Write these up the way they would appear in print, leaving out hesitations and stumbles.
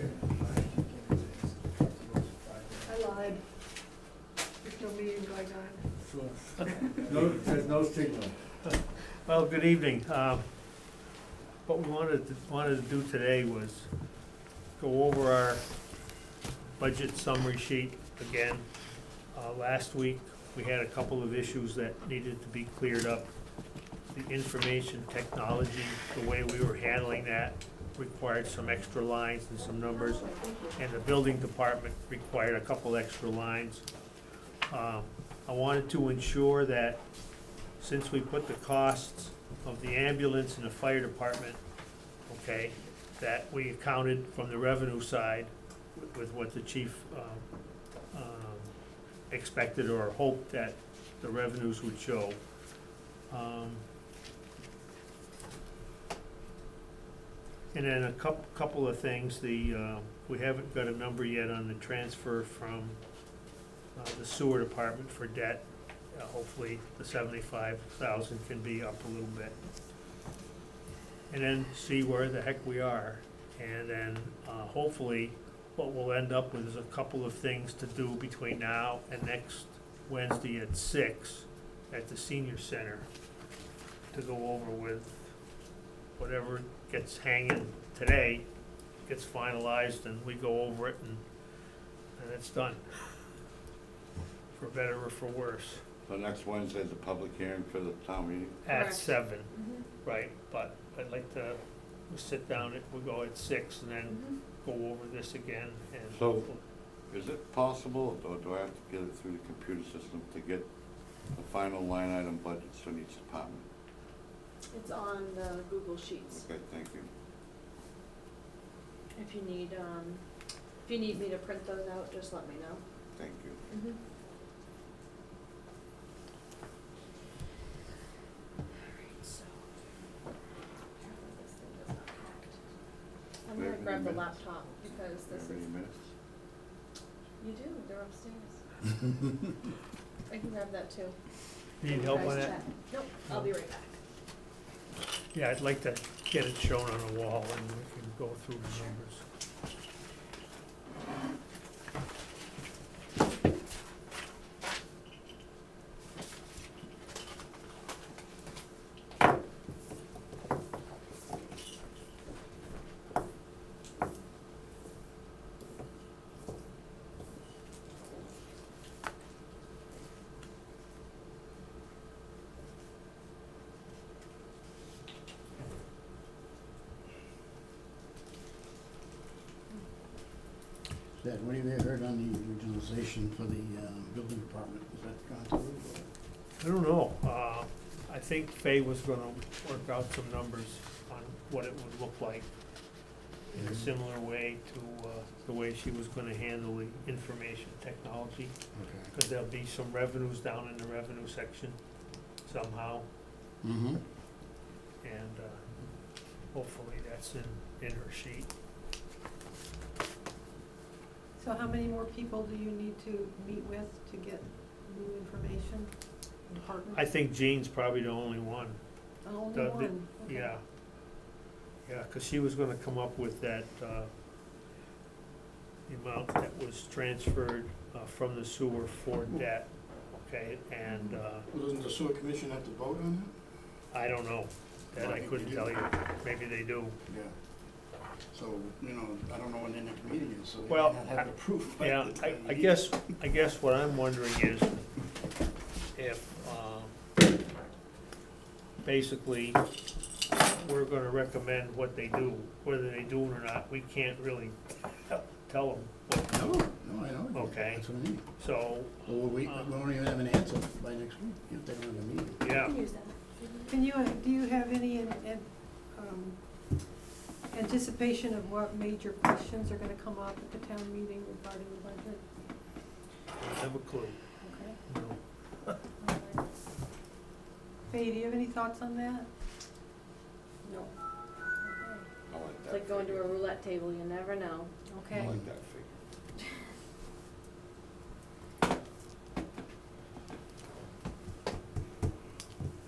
I lied. There's no meeting going on. No, there's no signal. Well, good evening. What we wanted to do today was go over our budget summary sheet again. Last week, we had a couple of issues that needed to be cleared up. The information technology, the way we were handling that required some extra lines and some numbers, and the building department required a couple extra lines. I wanted to ensure that since we put the costs of the ambulance and the fire department, okay, that we accounted from the revenue side with what the chief expected or hoped that the revenues would show. And then a couple of things, we haven't got a number yet on the transfer from the sewer department for debt. Hopefully the 75,000 can be up a little bit. And then see where the heck we are. And then hopefully what we'll end up with is a couple of things to do between now and next Wednesday at 6 at the senior center to go over with whatever gets hanging today, gets finalized, and we go over it and it's done. For better or for worse. So next Wednesday is a public hearing for the town meeting? At Correct. 7, right, but I'd like to, we'll sit down, we'll go at 6 and then go over this again and. So- Is it possible, or do I have to get it through the computer system to get the final line item budgets from each department? It's on the Google Sheets. Okay, thank you. If you need me to print those out, just let me know. Thank you. Alright, so. Apparently this thing is not hacked. I'm Do we gonna have grab any the minutes? laptop because Do you this have is, any minutes? you do, they're upstairs. I can grab that too. Need You help guys on that? chat. Nope, I'll be right back. Yeah, I'd like to get it shown on the wall and we can go through the numbers. Dad, what have you heard on the regionalization for the building department? Is that gone through? I don't know, I think Fay was gonna work out some numbers on what it would look like in a similar way to the way she was gonna handle the information technology. Okay. Because there'll be some revenues down in the revenue section somehow, Mm-hmm. and hopefully that's in her sheet. So how many more people do you need to meet with to get new information? Department? I think Jean's probably the only one. Only the- one? Okay. Yeah. Yeah, because she was gonna come up with that, the amount that was transferred from the sewer for debt, okay, and Well, doesn't the sewer commission have to vote on I don't know, that I couldn't tell you, maybe they do. that? Yeah. So, I don't know when their next meeting is, so they Well, might not have it approved by Yeah, the time I you- guess what I'm wondering is if, basically, we're gonna recommend what they do, whether they do it or not, we can't really tell them what to No, do. no, I know. Okay. That's what I mean. So, Well, we won't even have an answer by next week if they don't have a meeting. You yeah, can use that. Do you have any anticipation of what major questions are gonna come up at the town meeting regarding the budget? I have a clue, Okay. no. All right. Faye, do you have any thoughts on that? No. Okay. I like It's that like going to figure. a roulette table, you never know. I Okay. like that figure.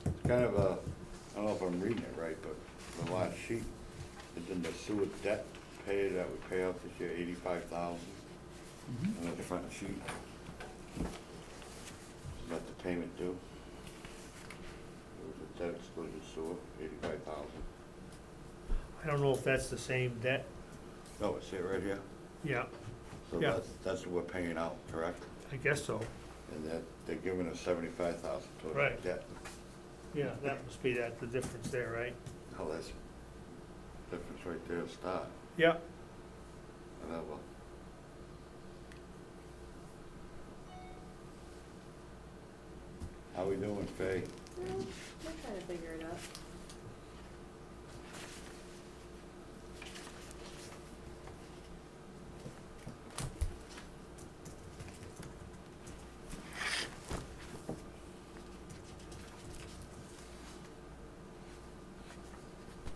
It's kind of I don't know if I'm reading it right, but the last sheet is in the sewer debt pay that we pay out this year, 85,000, Mhm. on the front sheet. Is that the payment due? It was a debt exclusion sewer, 85,000. I don't know if that's the same debt. Oh, it's it right here? Yeah, So Yeah. that's what we're paying out, correct? I guess so. And that, they're giving us 75,000 towards Right. debt. Yeah, that must be the difference there, right? Oh, that's difference right there to start. Yeah, Whatever. How we doing, Faye? Well, we're trying to figure it out.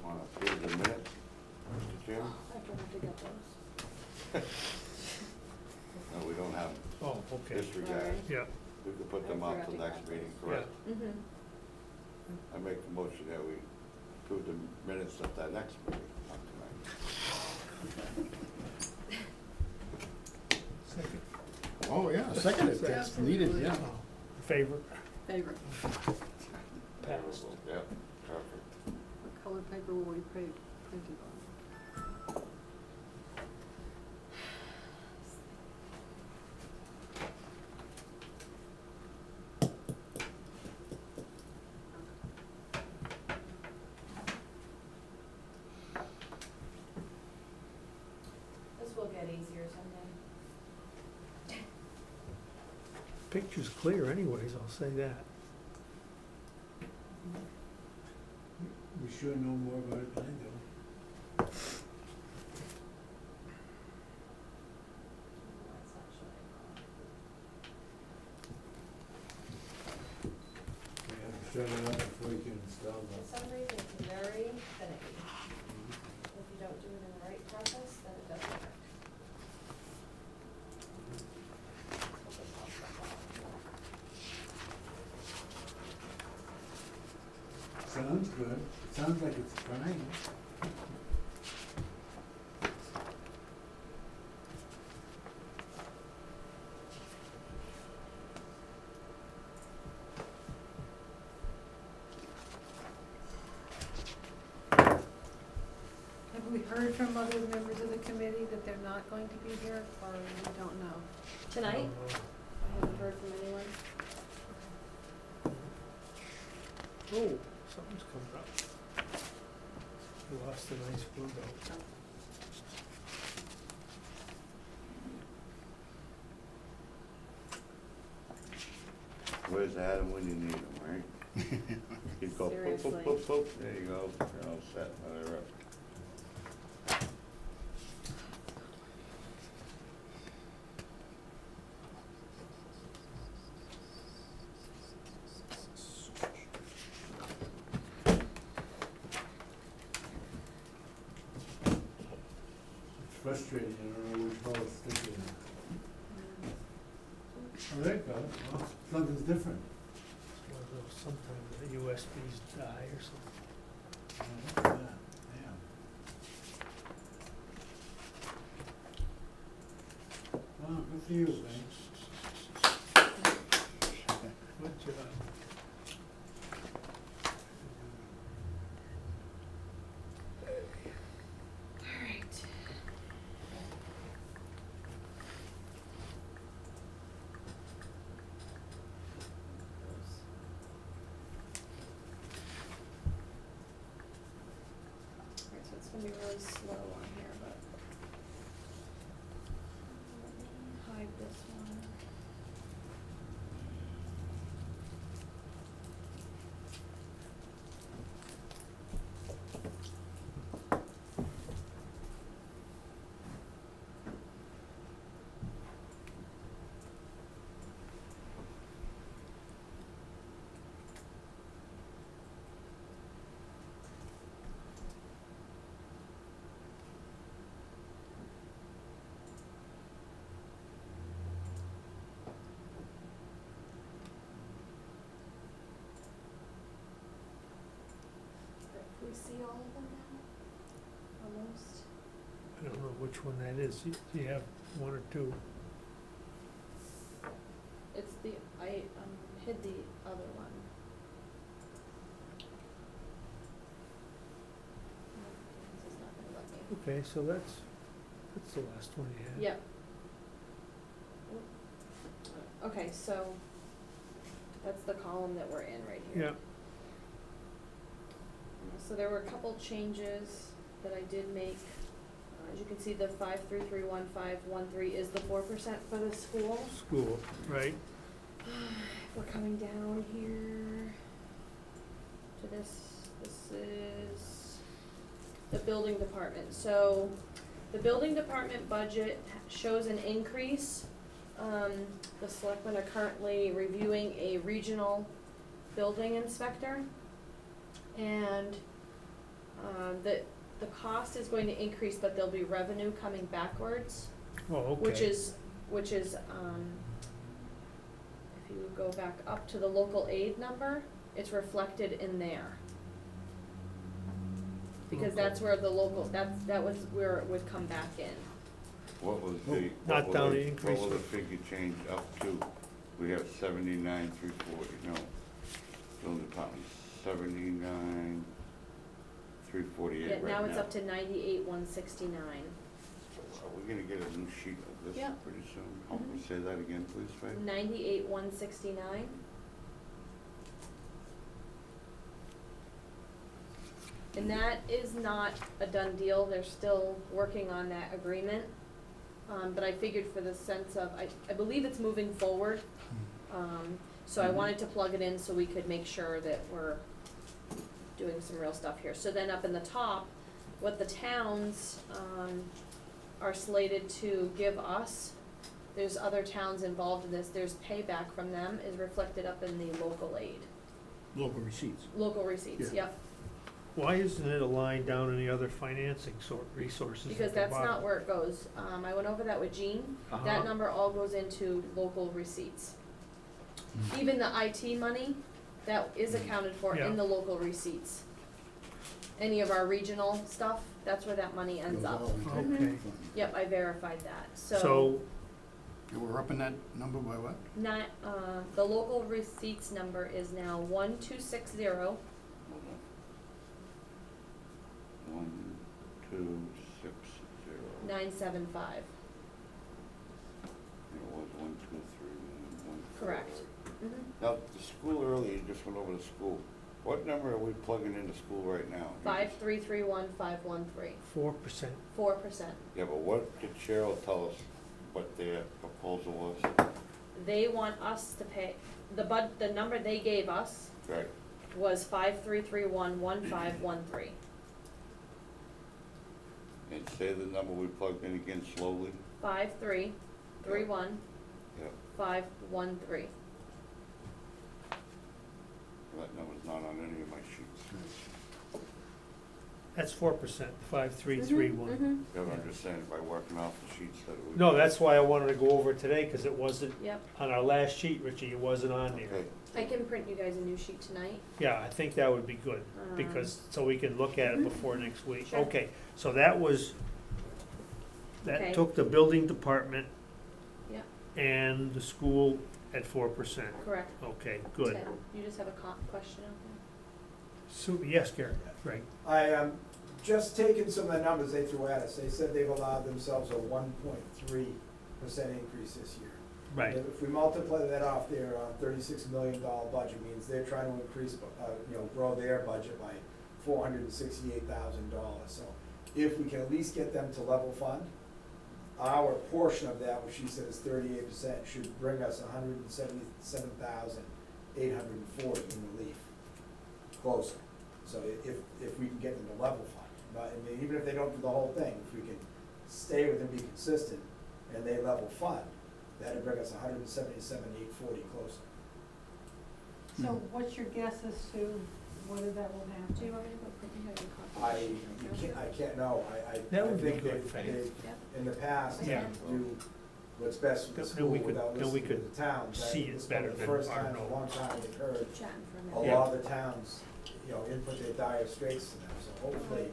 Want to approve the minutes, Mr. Chairman? I forgot to get those. No, we don't have them. oh, okay, Disregard. Alright. yeah, We could put I them off forgot till to next get meeting, those. correct? Mm-hmm. I make the motion that we approve the minutes of that next meeting, not tonight. second, Oh, yeah, second if that's Absolutely. needed, yeah. favor, Favorite. passed. Yeah, perfect. What color paper will we printed on? This will get easier someday. Picture's clear anyways, I'll say that. We sure know more about it than I do. That's not showing. We have to shut it up before you can install For that. some reason, it's very finicky. If you don't do it in the right process, then it doesn't work. Hope this helps us out. Sounds good. Sounds like it's trying. Have we heard from other members of the committee that they're not going to be here, or we don't know? Tonight, I haven't heard from anyone. Oh, something's coming up. We lost the nice window. Where's Adam when you need him, right? He'd go, poop, poop, poop, poop, there you go, you're all set, all right. It's frustrating, I don't know which hole it's sticking in. Oh, there it goes. Well, something's different. It's one of those, sometimes the USBs die or something. Oh, look at that. Damn. Oh, good for you, man. Good job. Alright. Alright, so it's gonna be really slow on here, but. Let me hide this one. which one that is. You have one or two. It's the, I hid the other one. This is not gonna let me. Okay, so that's the last one you had. Yep. Okay, so that's the column that we're in right here. Yeah, So there were a couple changes that I did make. As you can see, the 5331513 is the 4% for the school. school, right? We're coming down here to this is the building department. So the building department budget shows an increase. The selectmen are currently reviewing a regional building inspector. And the cost is going to increase, but there'll be revenue coming backwards. Oh, okay. Which is, if you go back up to the local aid number, it's reflected in there. Because that's where the local, that was where it would come back in. What was the? Not what down will the the- increase. What will the figure change up to? We have 79,340, no. Building department, 79,348 Yeah, right now. now it's up to 98,169. So are we gonna get a new sheet of this Yeah. pretty soon? Help me Mhm. say that again, please, Faye? 98,169. And that is not a done deal, they're still working on that agreement. But I figured for the sense of, I believe it's moving forward. So I wanted to plug it in so we could make sure that we're doing some real stuff here. So then up in the top, what the towns, are slated to give us, there's other towns involved in this, there's payback from them, is reflected up in the local aid. Local receipts. Local receipts, Yeah. yep, Why isn't it aligned down in the other financing resources because at the that's not bottom? where it goes. I went over that with Jean, Uh-huh. that number all goes into local receipts. Even the IT money, that is accounted for Yeah. in the local receipts. Any of our regional stuff, that's where that money ends Goes up. all into Okay. the fund. Yep, I verified that, So, And we're upping that number by what? not, the local receipts number is now 1260 Hold on. 1260. 975. It was 123, 1. Correct. Now, the school earlier, you just went over the school. What number are we plugging into school right now? 5331513, 4%. 4%. Yeah, but what did Cheryl tell us what their proposal was? They want us to pay, the number they gave us Right, was 5331513. and say the number we plugged in again slowly? 5331513. Yep, that number's not on any of my sheets. That's 4%, 5331. Yeah, but I'm just saying, by working off the sheets that we. No, that's why I wanted to go over it today, because it wasn't, Yep, on our last sheet, Richie, it wasn't on there. Okay, I can print you guys a new sheet tonight. Yeah, I think that would be good, because, so we can look at it before next week. Sure. Okay, so that was, Okay. that took the building department Yep, and the school at 4%. correct. Okay, good. Ted, you just have a question out there? So, yes, Gary, right. I just taken some of the numbers they threw at us. They said they've allowed themselves a 1.3% increase this year. Right, If we multiply that off their $36 million budget, means they're trying to increase, grow their budget by $468,000. So if we can at least get them to level fund, our portion of that, which she said is 38%, should bring us $177,840 in relief, closer. So if we can get them to level fund, but I mean, even if they don't do the whole thing, if we can stay with them, be consistent, and they level fund, that'd bring us $177,840 closer. So what's your guess as to whether that will Do you happen? want me to go print you guys a copy? I can't know, I That would be think good, they've, Faith. Yep. in the past, Yeah. do what's best for the Then school we could- without then we listening to could the towns. I see think it this is better the than first our time in a knowledge. long time we've heard Chatting for a a minute. Yeah. lot of the towns, input their dire straits to them, so hopefully,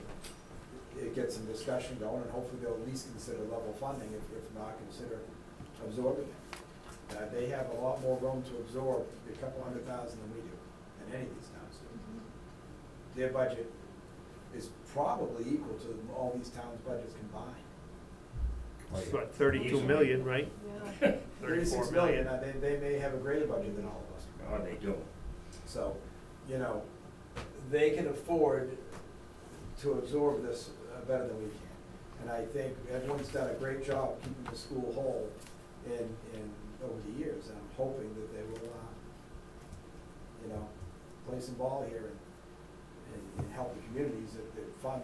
it gets some discussion going, and hopefully they'll at least consider level funding, if not consider absorbing it. They have a lot more room to absorb a couple $100,000 than we do, than any of these towns do. Their budget is probably equal to all these towns' budgets combined. It's what, 32 million, right? Yeah. 36 million, they may have a greater budget than all of us. Oh, they do. So, you know, they can afford to absorb this better than we can. And I think everyone's done a great job keeping the school whole in over the years, and I'm hoping that they will, you know, play some ball here and help the communities that fund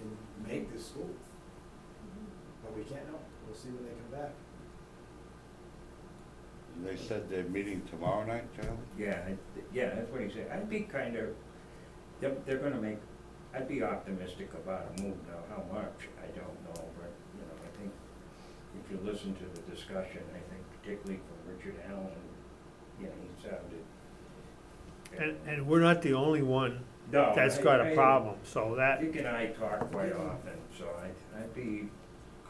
and make this school. But we can't know. We'll see when they come back. They said they're meeting tomorrow night, Charlie? Yeah, that's what he said. I'd be kind of, they're gonna make, I'd be optimistic about a move. Now, how much, I don't know, but, you know, I think if you listen to the discussion, I think particularly from Richard Allen, you know, he sounded. And we're not the only one No, that's got a problem, so that, Dick and I talk quite often, so I'd be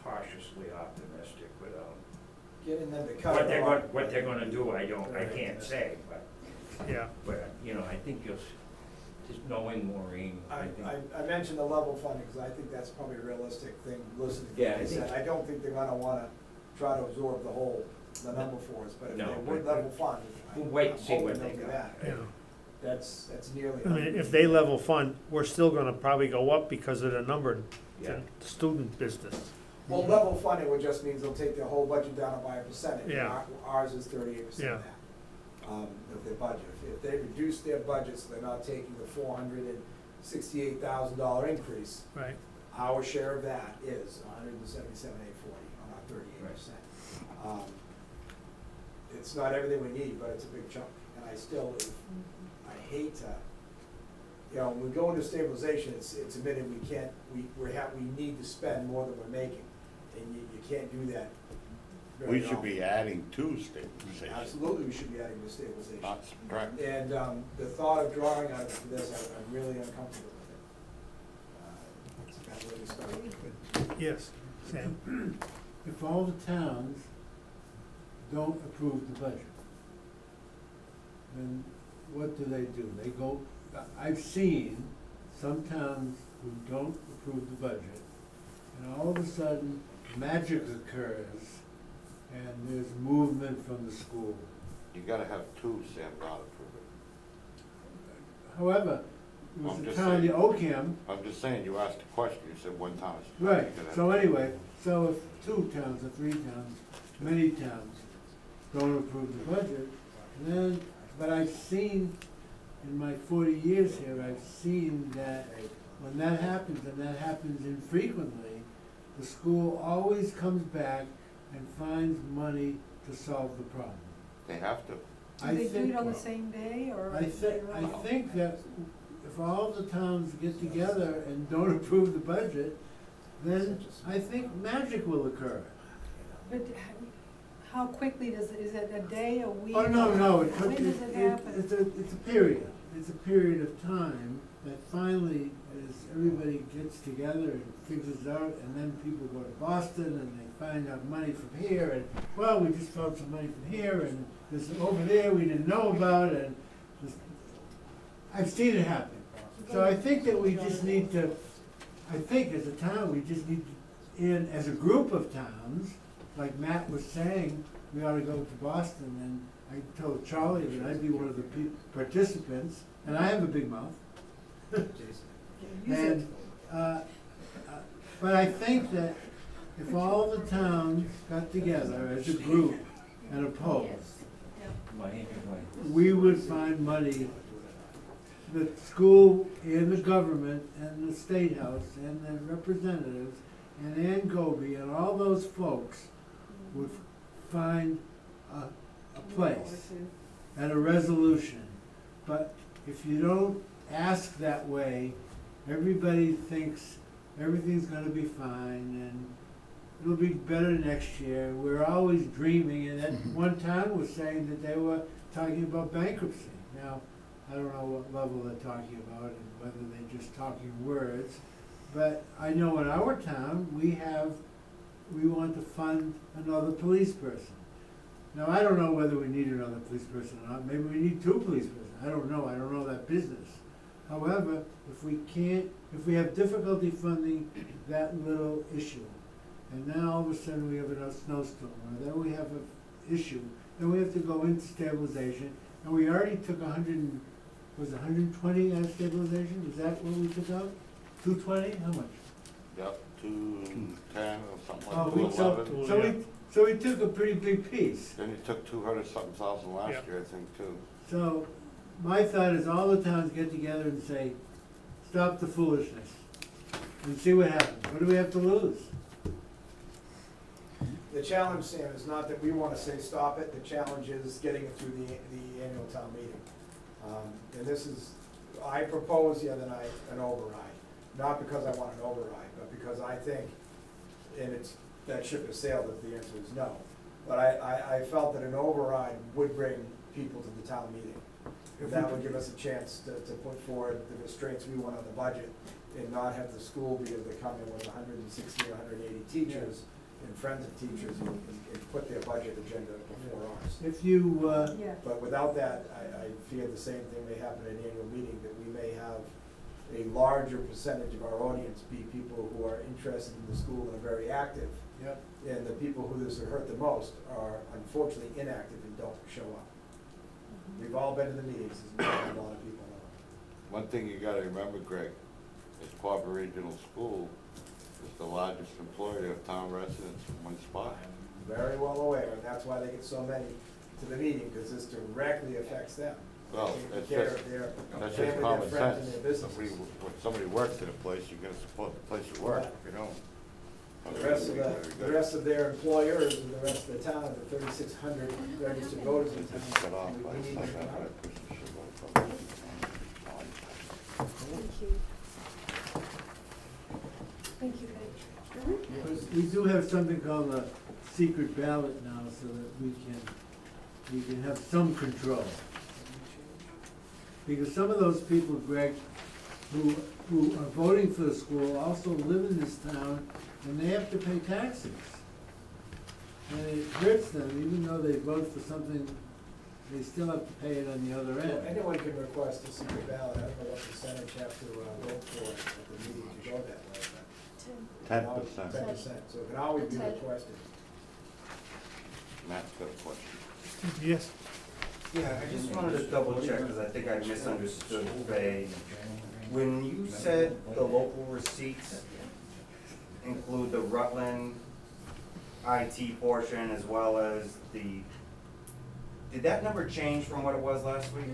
cautiously optimistic without. Getting them to cut What it they're off. what they're gonna do, I can't say, yeah. but, you know, I think just knowing Maureen, I think. I mentioned the level funding, because I think that's probably a realistic thing, listening to Yeah, what I they said. think- I don't think they're gonna wanna try to absorb the number for us, but if No, they would but- level fund, We'll wait I'm and see hoping what they'll they do got. that. Yeah. That's nearly. I mean, if they level fund, we're still gonna probably go up because of the number, Yeah. the student business. Well, level funding would just means they'll take their whole budget down by a percentage. Yeah. Ours is 38% of Yeah. that, of their budget. If they reduce their budgets, they're not taking the $468,000 increase. Right. Our share of that is $177,840 on our 38%. It's not everything we need, but it's a big chunk, and I hate to, you know, when we go into stabilization, it's admitted we can't, we need to spend more than we're making, and you can't do that very We should often. be adding to stabilization, Absolutely, we should be adding to stabilization. not subtracting. And the thought of drawing out of this, I'm really uncomfortable with it. It's a bad way to start, but Yes, Sam? If all the towns don't approve the budget, then what do? They go, I've seen some towns who don't approve the budget, and all of a sudden, magic occurs, and there's movement from the school. You gotta have two, Sam, not approve it. However, it was I'm the just town, the saying. Oakham, I'm just saying, you asked a question, you said one time. right, You gotta so have- anyway, so if 2 towns or 3 towns, many towns, don't approve the budget, then, but I've seen, in my 40 years here, I've seen that when that happens, and that happens infrequently, the school always comes back and finds money to solve the problem. They have to. I Do they do think- it on the same day, or? I think that if all the towns get together and don't approve the budget, then I think magic will occur. But how quickly is it a day, a week? Oh, no, it When could, does it happen? it's a period, it's a period of time that finally, as everybody gets together and figures out, and then people go to Boston and they find out money from here, and, well, we just found some money from here, and there's over there we didn't know about, and this, I've seen it happen. So I think that we just need to, I think as a town, we just need to, and as a group of towns, like Matt was saying, we ought to go to Boston, and I told Charlie that I'd be one of the participants, and I have a big mouth. Jason. Use it. And, but I think that if all the towns got together as a group and opposed, we would find money, the school and the government and the State House and the representatives and Ann Goby and all those folks would find a place and a resolution. But if you don't ask that way, everybody thinks everything's gonna be fine and it'll be better next year. We're always dreaming, and at one town was saying that they were talking about bankruptcy. Now, I don't know what level they're talking about and whether they're just talking words, but I know in our town, we want to fund another police person. Now, I don't know whether we need another police person or not, maybe we need 2 police persons, I don't know that business. However, if we have difficulty funding that little issue, and now all of a sudden we have a snowstorm, or then we have an issue, then we have to go into stabilization, and we already took 120 out of stabilization, is that what we took out? 220, how much? Yep, 210 or something Oh, like we, 211. so we took a pretty big piece. Then you took 200-something thousand last Yeah. year, I think, too. So, my thought is all the towns get together and say, stop the foolishness, and see what happens. What do we have to lose? The challenge, Sam, is not that we wanna say stop it, the challenge is getting it through the annual town meeting. And this is, I proposed the other night an override, not because I want an override, but because I think, and it's, that ship has sailed if the answer is no. But I felt that an override would bring people to the town meeting. That would give us a chance to put forward the restraints we want on the budget and not have the school be able to come in with 160 or 180 teachers and friends of teachers and put their budget agenda before ours. If you, Yeah. But without that, I fear the same thing may happen at an annual meeting, that we may have a larger percentage of our audience be people who are interested in the school and are very active. yep, And the people who this would hurt the most are unfortunately inactive and don't show up. We've all been to the meetings, as a lot of people know. One thing you gotta remember, Greg, is Quabbin Regional School is the largest employer of town residents in one spot. I'm very well aware, and that's why they get so many to the meeting, because this directly affects them. Well, Taking it's care just- of their That's family, just their common friends, sense. and their businesses. When somebody works at a place, you gotta support the place you work, if you don't. The rest of their employers and the rest of the town, the 3,600 registered voters in Cut off town, by we need like to that, come out. I push the shit right up. Thank you, Paige. because we do have something called a secret ballot now, so that we can have some control. Because some of those people, Greg, who are voting for the school also live in this town, and they have to pay taxes. And it hurts them, even though they vote for something, they still have to pay it on the other Well, end. anyone can request a secret ballot, I don't know what percentage have to vote for at the meeting to go that way, but. 10%. 10%, so it can always be 10. requested. Matt's got a question. Yes, Yeah, I just wanted to double check, because I think I misunderstood Faye. When you said the local receipts include the Rutland IT portion as well as did that number change from what it was last week?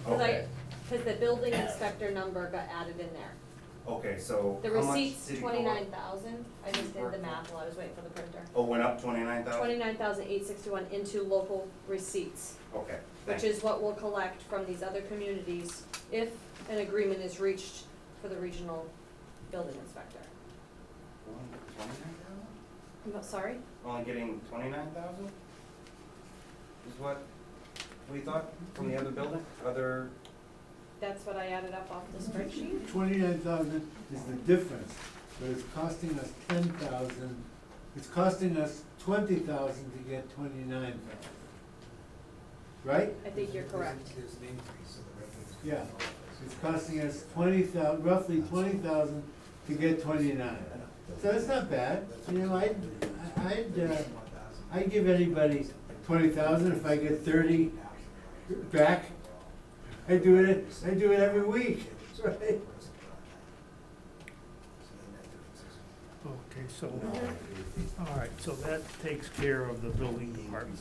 Okay, Cause the building inspector number got added in there. okay, so The how much receipts, did it go up? 29,000, I just did the math while I was waiting for the printer. Oh, went up 29,000? 29,861 into local receipts, Okay, which thanks. is what we'll collect from these other communities if an agreement is reached for the regional building inspector. 29,000? Sorry? Only getting 29,000? Is what we thought from the other building, That's what I added up off the spreadsheet. 29,000 is the difference, but it's costing us 10,000, it's costing us 20,000 to get 29,000. Right? I think you're correct. There's an increase in the revenues. Yeah. It's costing us 20,000, roughly 20,000 to get 29. So that's not bad. You know, I'd give anybody 20,000 if I get 30 back. I do it every week. Right? okay, so, all right, so that takes care of the building department.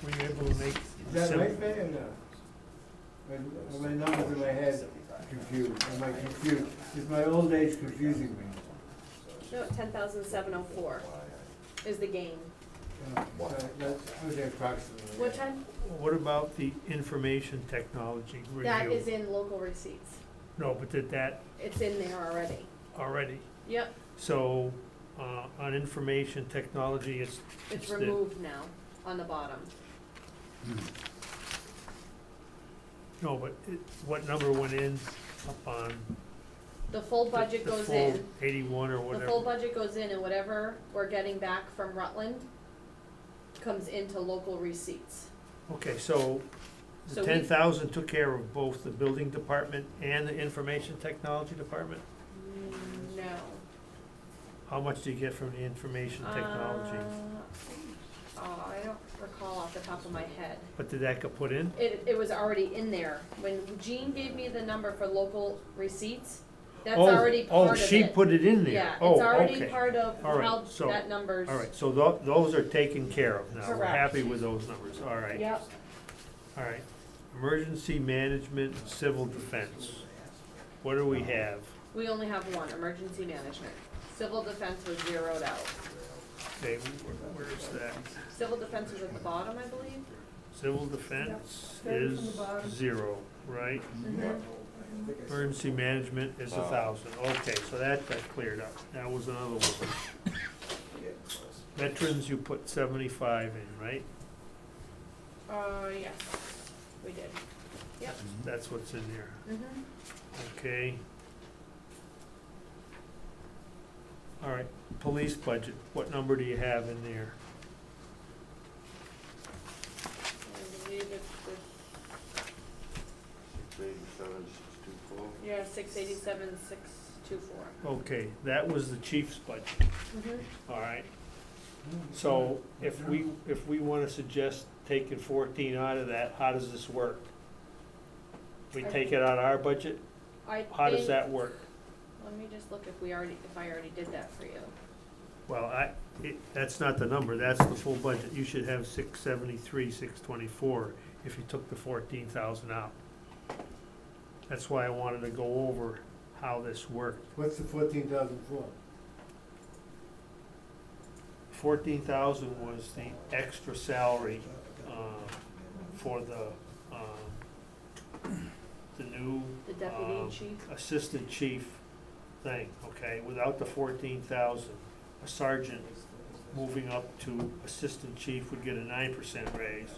Were you able to make? Is that right, Fay, or no? Are my numbers in my head confused? Am I confused? Is my old age confusing me? No, 10,704 is the gain. So that's, I was approximately. What time? What about the information technology review? That is in local receipts. No, but did that It's in there already. already? Yep, So, on information technology, it's the- removed now on the bottom. No, but what number went in up on The full budget the goes full in, 81 or the whatever? full budget goes in, and whatever we're getting back from Rutland comes into local receipts. Okay, so the So we- 10,000 took care of both the building department and the information technology department? No. How much do you get from the information technology? Oh, I don't recall off the top of my head. But did that get put in? It was already in there. When Jean gave me the number for local receipts, that's Oh, already part of it. Oh, she put it in there? Yeah, Oh, it's already okay. part of All right, how so- that number's. All right, so those are taken care of now. We're Correct. happy with those numbers, all right. Yep, All right. Emergency management, civil defense. What do we have? we only have one, emergency management. Civil defense was zeroed out. Okay, where's that? Civil defense was at the bottom, I believe. Civil defense Third from is the bottom. 0, right? Mhm. Emergency management is 1,000. Okay, so that got cleared up. That was another one. Veterans, you put 75 in, right? Yes, we did. Yep. That's what's in there. Mhm. Okay. All right, police budget, what number do you have in there? I believe it's the, 687, 624. yeah, 687, 624. Okay, that was the chief's budget, Mhm. all right? So if we wanna suggest taking 14 out of that, how does this work? We take it out of our budget, I how does think- that work? Let me just look if I already did that for you. Well, that's not the number, that's the full budget. You should have 673, 624 if you took the 14,000 out. That's why I wanted to go over how this worked. What's the 14,000 for? 14,000 was the extra salary, for the new, The deputy um, chief. assistant chief thing, okay? Without the 14,000, a sergeant moving up to assistant chief would get a 9% raise.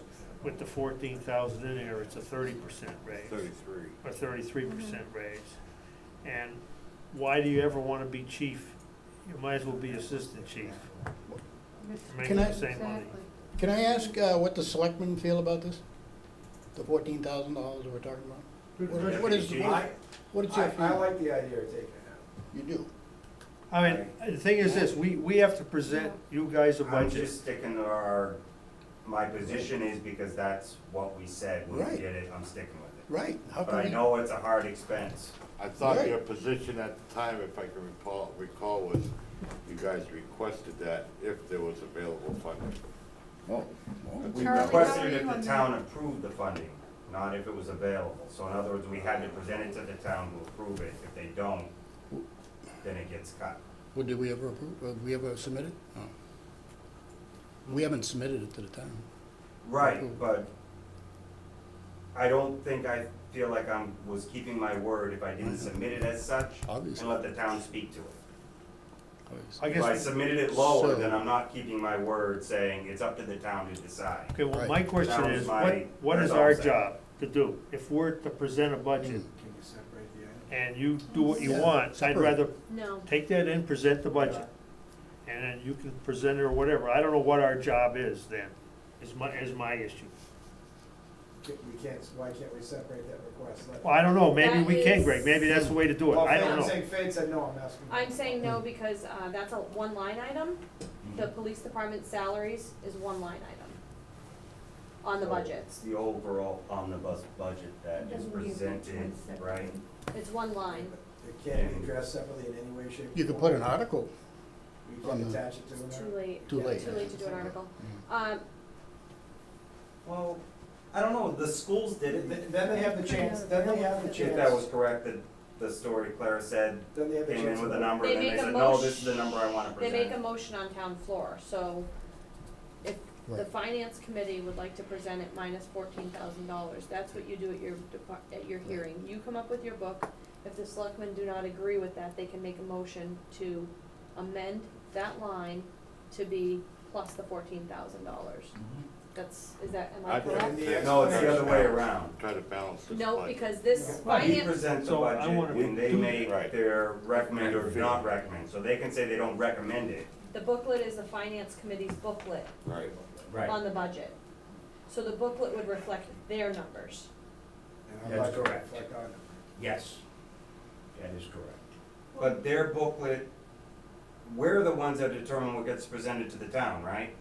With the 14,000 in there, it's a 30% raise. 33. Or 33% raise. And why do you ever wanna be chief? You might as well be assistant chief. You're making Can I- the same money. Exactly. Can I ask what the selectmen feel about this? The $14,000 we're talking about? Good What- question. what is your I feeling? like the idea of taking it out. You do? I mean, the thing is this, we have to present you guys a I'm budget. just sticking to my position is because that's what we said when we Right. did it, I'm sticking with it. Right. How But I come we? know it's a hard expense. I thought Right. your position at the time, if I can recall, was you guys requested that if there was available funding. Oh, We Charlie, requested how are it you if on the that? town approved the funding, not if it was available. So in other words, we had to present it to the town to approve it. If they don't, then it gets cut. well, did we ever approve, we ever submit it? No. We haven't submitted it to the town. Right, but I don't think I feel like was keeping my word if I didn't submit it as such and Obviously, let the town speak to it. obviously. I If I guess, submitted it lower, So- then I'm not keeping my word saying it's up to the town to decide. okay, well, Right. my question That was is, my- what is that's all our I'm saying. job to do? If we're to present a budget Can you separate the items? and you do what you Yeah, want, I'd separate. rather No. take that in, present the budget. And then you can present it or whatever. I don't know what our job is then, is my issue. Why can't we separate that request? Well, I don't know, maybe That we can, is- Greg, maybe that's the way to do it, I don't I'm know. saying Fade said no, I'm asking. I'm saying no because that's one line item. The police department salaries is one line item on the So budget. It's the overall omnibus budget that is presented, right? It's one line. It can't be addressed separately in any way, shape, or form. You could put an article, We can attach it to It's an too late. Too late. Too late to do an article. Well, I don't know, the schools did it. Then they have the chance, then they have the chance. If that was correct, the story Clara said Then they have the came chance. in with to a vote. number, They then they make a said, no, this is the number I wanna They make a present. motion on town floor, so if the Right. finance committee would like to present it minus $14,000, that's what you do at your hearing. You come up with your book. If the selectmen do not agree with that, they can make a motion to amend that line to be plus the $14,000. is that, am I I correct? think- No, it's the other way around. Try to balance this No, budget. because this We finance, present the So I budget wanna and they do- make Right. their recommend or not recommend, so they can say they don't recommend it. the booklet is the finance committee's booklet Right. Right, on the budget. So the booklet would reflect their numbers. And our That's budget correct. reflect our numbers. yes, that is correct. But their booklet, we're the ones that determine what gets presented to the town, right?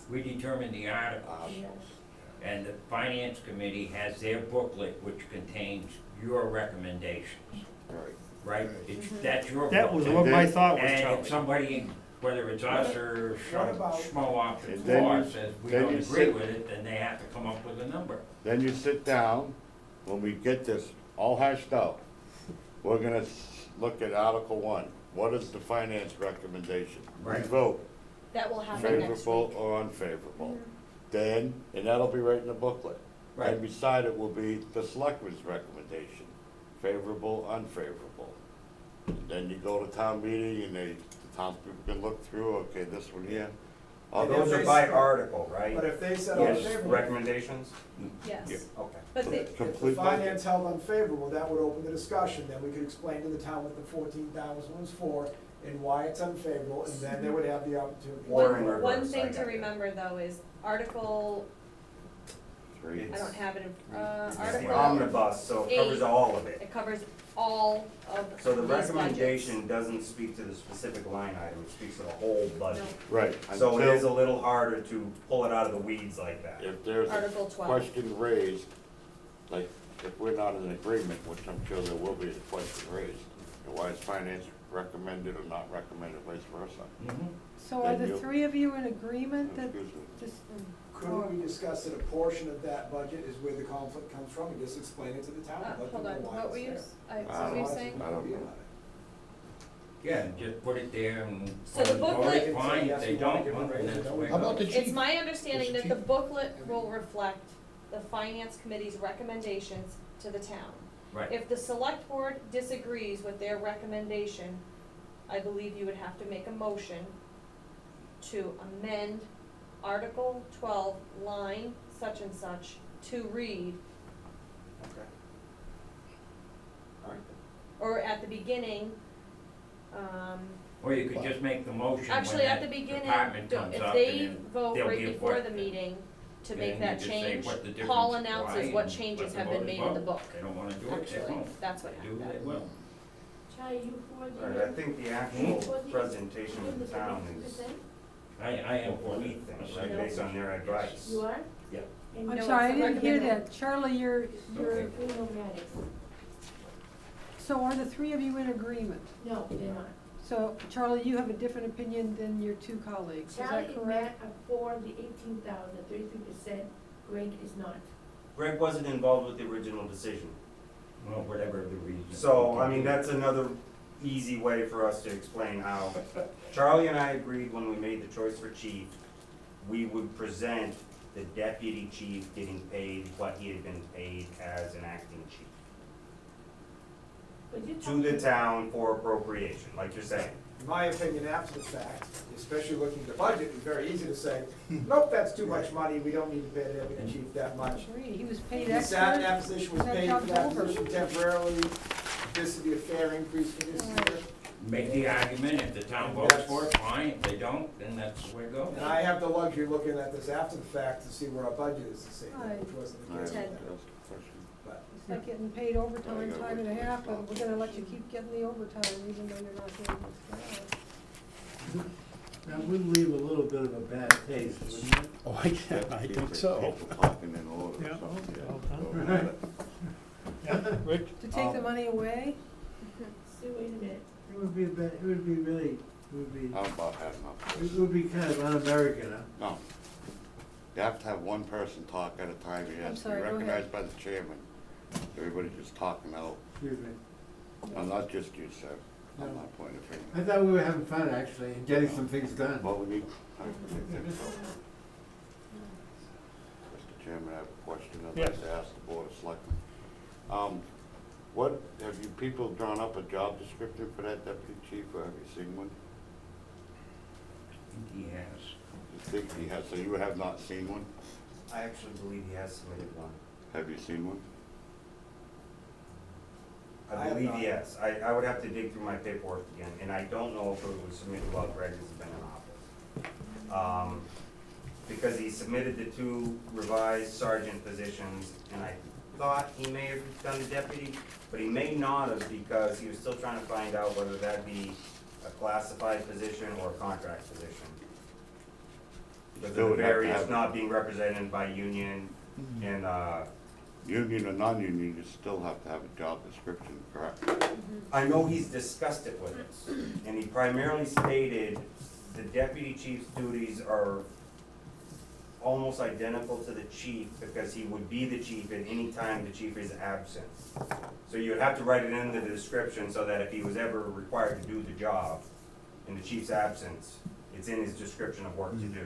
We determine the articles, and the finance committee has their booklet which contains your recommendations, Right. right? That's your booklet. That was what my thought was, And Charlie. if somebody, whether it's us or What about- Schmo off the And then floor you- says we then don't you agree sit- with it, then they have to come up with a number. Then you sit down, when we get this all hashed out, we're gonna look at Article 1. What is the finance recommendation? We Right. vote That will happen next favorable week. or unfavorable. Then, and that'll be right in the booklet. Right. And beside it will be the selectmen's recommendation, favorable, unfavorable. Then you go to town meeting and the townspeople can look through, okay, this one here. Oh, And those if are they by say- article, right? But if they said Yes, unfavorable, recommendations? Yes, Okay. but the, if the Complete finance held unfavorable, that would open the discussion, then we could explain to the town what the 14,000 was for and why it's unfavorable, and then they would have the opportunity. Or in one reverse, thing I to got you. remember though is Article, Three. I don't have it in, It's the Article, omnibus, so it covers 8. all of it. it covers all of So the these budgets. recommendation doesn't speak to the specific line item, it speaks to the whole budget. Right. So it is a Until, little harder to pull it out of the weeds like that. if there's a Article 12. question raised, like, if we're not in agreement, which I'm sure there will be a question raised, and why is finance recommended or not recommended, vice versa? Mhm. So are Then the you- three of you in agreement that Excuse me. just, Couldn't we discuss that a portion of that budget is where the conflict comes from, and just explain it to the town? Let them hold know on, why what it's were you, there. what were you saying? I don't know. Yeah, just put it there and. So the or booklet- it's Fine, if they don't, well, then that's the way it How about the goes. chief? It's my understanding Mr. that the Chief? booklet will reflect the finance committee's recommendations to the town. Right, If the select board disagrees with their recommendation, I believe you would have to make a motion to amend Article 12, line such and such, to read, Okay. All right. or at the beginning, or you could just make the motion when actually, at the that beginning, department comes if up they and then vote they'll right give before what- the meeting to then make you that just say change, what the Paul difference, announces why, what and changes let the have been voters made in the vote. book. If they don't wanna do it, they Actually, won't. that's what Do, they happened. will. Charlie, you for the. All right, I think the actual presentation of the town is I am what for we it. think, right, based on their advice. You are? Yeah. And I'm No, sorry, I it's a didn't hear recommended. that. Charlie, you're, Okay. We know Maddox. so are the three of you in agreement? No, they're not. So, Charlie, you have a different opinion than your two colleagues, is Charlie that and correct? Matt are for the 18,000, the 33%. Greg is not. Greg wasn't involved with the original decision. Well, whatever the reason. So, I mean, that's another easy way for us to explain how Charlie and I agreed when we made the choice for chief, we would present the deputy chief getting paid what he had been paid as an acting chief But you to the town for appropriation, like you're saying. In my opinion, after the fact, especially looking at the budget, it's very easy to say, nope, that's too much money, we don't need to pay the deputy chief that much. Agree, he was paid He sat in extra. that position, was That paid for job's that over. position temporarily, this would be a fair increase for this year. Make the argument, if the town votes for it, fine, if they don't, then that's the way it goes. And I have the luxury of looking at this after the fact to see where our budget is this year, Right. which wasn't the All right, case. Ted. with that. that's the question. But It's like getting paid overtime, time and a half, and we're gonna let you keep getting the overtime even though you're not doing this job. That would leave a little bit of a bad taste, wouldn't it? Oh, I think so. People talking in order or Yeah. something, yeah. Well done. So, Right. Yeah, Rich? To take the money away? Sue, wait a minute. It would be bad, it would be really, it would be, I'm about had enough. it would be kind of un-American, huh? No. You have to have one person talk at a time, he has to be sorry, go ahead. recognized by the chairman. Everybody just talking out, Excuse me. well, not just you, sir, No. I'm not pointing a I finger. thought we were having fun, actually, and getting some things done. Well, we need, I think so. Mr. Chairman, I have a question I'd like Yes. to ask the Board of Selectmen. What, have you people drawn up a job description for that deputy chief, or have you seen one? I think he has. You think he has, so you have not seen one? I actually believe he has submitted one. Have you seen one? I I have believe not. yes. I would have to dig through my paperwork again, and I don't know if it was submitted while Greg has been in office. Because he submitted the 2 revised sergeant positions, and I thought he may have done the deputy, but he may not have because he was still trying to find out whether that be a classified position or a contract position. Because Still of the would have to various have- not being represented by union and, Union or non-union, you still have to have a job description, correct? I know he's discussed it with us, and he primarily stated the deputy chief's duties are almost identical to the chief because he would be the chief at any time the chief is absent. So you would have to write it into the description so that if he was ever required to do the job in the chief's absence, it's in his description of work to do.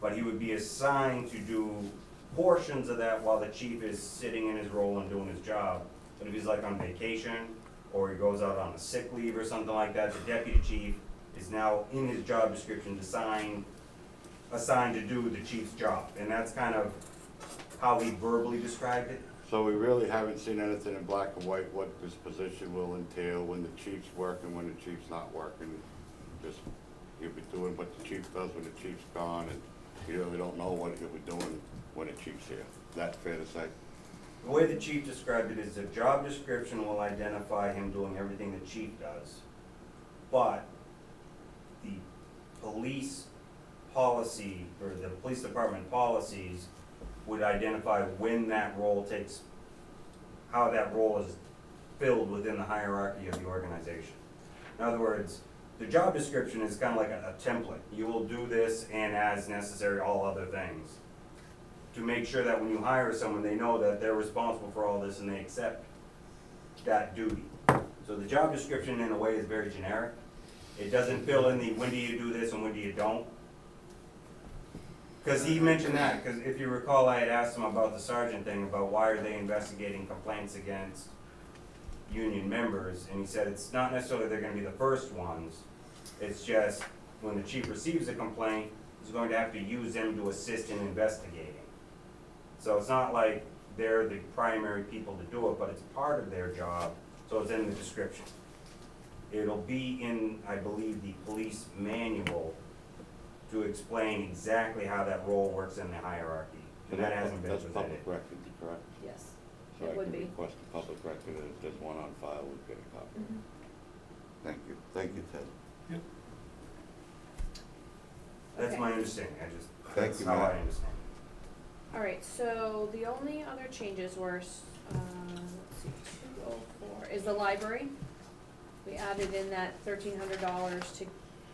But he would be assigned to do portions of that while the chief is sitting in his role and doing his job. But if he's like on vacation, or he goes out on a sick leave or something like that, the deputy chief is now in his job description assigned to do the chief's job. And that's kind of how he verbally described it. So we really haven't seen anything in black and white, what this position will entail, when the chief's working, when the chief's not working. Just, he'll be doing what the chief does when the chief's gone, and you really don't know what he'll be doing when the chief's here. That fair to say? The way the chief described it is the job description will identify him doing everything the chief does. But the police policy, or the police department policies would identify when that role takes, how that role is filled within the hierarchy of the organization. In other words, the job description is kind of like a template. You will do this and as necessary, all other things. To make sure that when you hire someone, they know that they're responsible for all this and they accept that duty. So the job description in a way is very generic. It doesn't fill in the when do you do this and when do you don't. Because he mentioned that, because if you recall, I had asked him about the sergeant thing, about why are they investigating complaints against union members, and he said it's not necessarily they're gonna be the first ones, it's just when the chief receives a complaint, he's going to have to use them to assist in investigating. So it's not like they're the primary people to do it, but it's part of their job, so it's in the description. It'll be in, I believe, the police manual to explain exactly how that role works in the hierarchy, and that hasn't been That's presented. public record, correct? Yes, So it I would can be. request a public record, and if there's one on file, we'll get a copy. Thank you, Ted. That's Okay. my understanding, Thank that's you, how Matt. I understand. All right, so the only other changes were, let's see, 204, is the library. We added in that $1,300 to,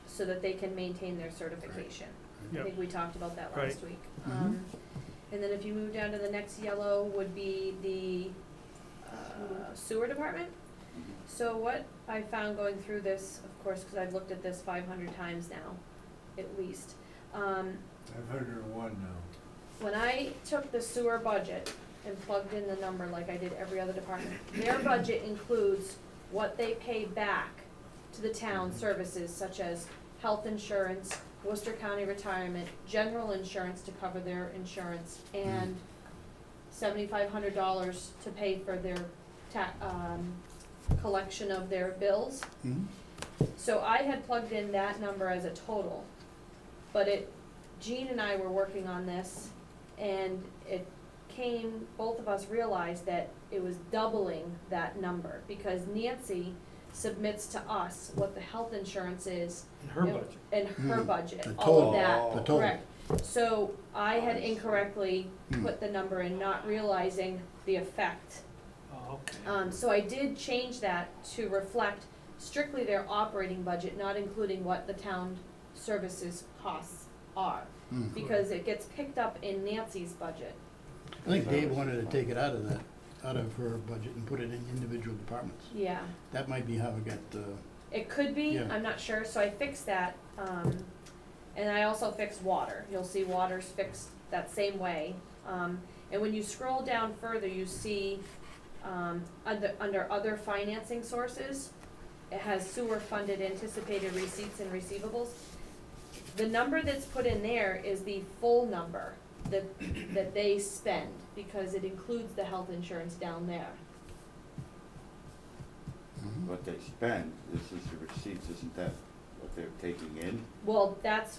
so that they can maintain their certification. I Yep. think we talked about that Right. last week. And then if you move down to the next yellow would be the sewer department. So what I found going through this, of course, because I've looked at this 500 times now, at least. 501 now. When I took the sewer budget and plugged in the number like I did every other department, their budget includes what they pay back to the town services such as health insurance, Worcester County retirement, general insurance to cover their insurance, and $7,500 to pay for their collection of their bills. So I had plugged in that number as a total, but Jean and I were working on this, and it came, both of us realized that it was doubling that number, because Nancy submits to us what the health insurance is. In her budget. In her budget, The all total, of that, the total. correct. So I had incorrectly put the number in, not realizing the effect. Oh, okay. So I did change that to reflect strictly their operating budget, not including what the town services costs are. Because it gets picked up in Nancy's budget. I think Dave wanted to take it out of that, out of her budget and put it in individual departments. Yeah, That might be how it got, it could be, Yeah. I'm not sure, so I fixed that, and I also fixed water. You'll see water's fixed that same way. And when you scroll down further, you see, under other financing sources, it has sewer funded anticipated receipts and receivables. The number that's put in there is the full number that they spend, because it includes the health insurance down there. What they spend, this is the receipts, isn't that what they're taking in? Well, that's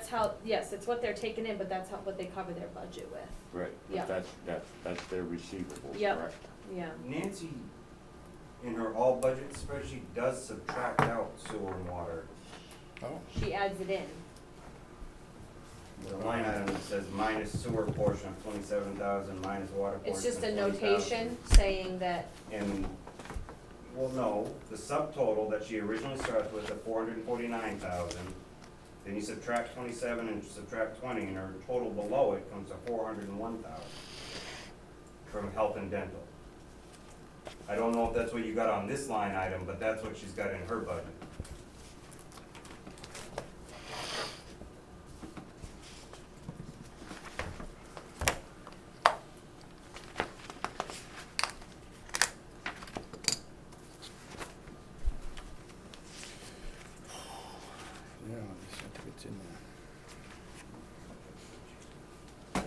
how, yes, it's what they're taking in, but that's what they cover their budget with. Right, Yeah. but that's their receivables, Yep. correct? Yeah. Nancy, in her all budget spreadsheet, does subtract out sewer and water. Oh, She adds it in. The line item that says minus sewer portion of 27,000, minus water portion It's just of a 20,000. notation saying that, And, well, no, the subtotal that she originally starts with, the 449,000, then you subtract 27 and subtract 20, and her total below it comes to 401,000 from health and dental. I don't know if that's what you got on this line item, but that's what she's got in her budget. yeah, I think it's in there.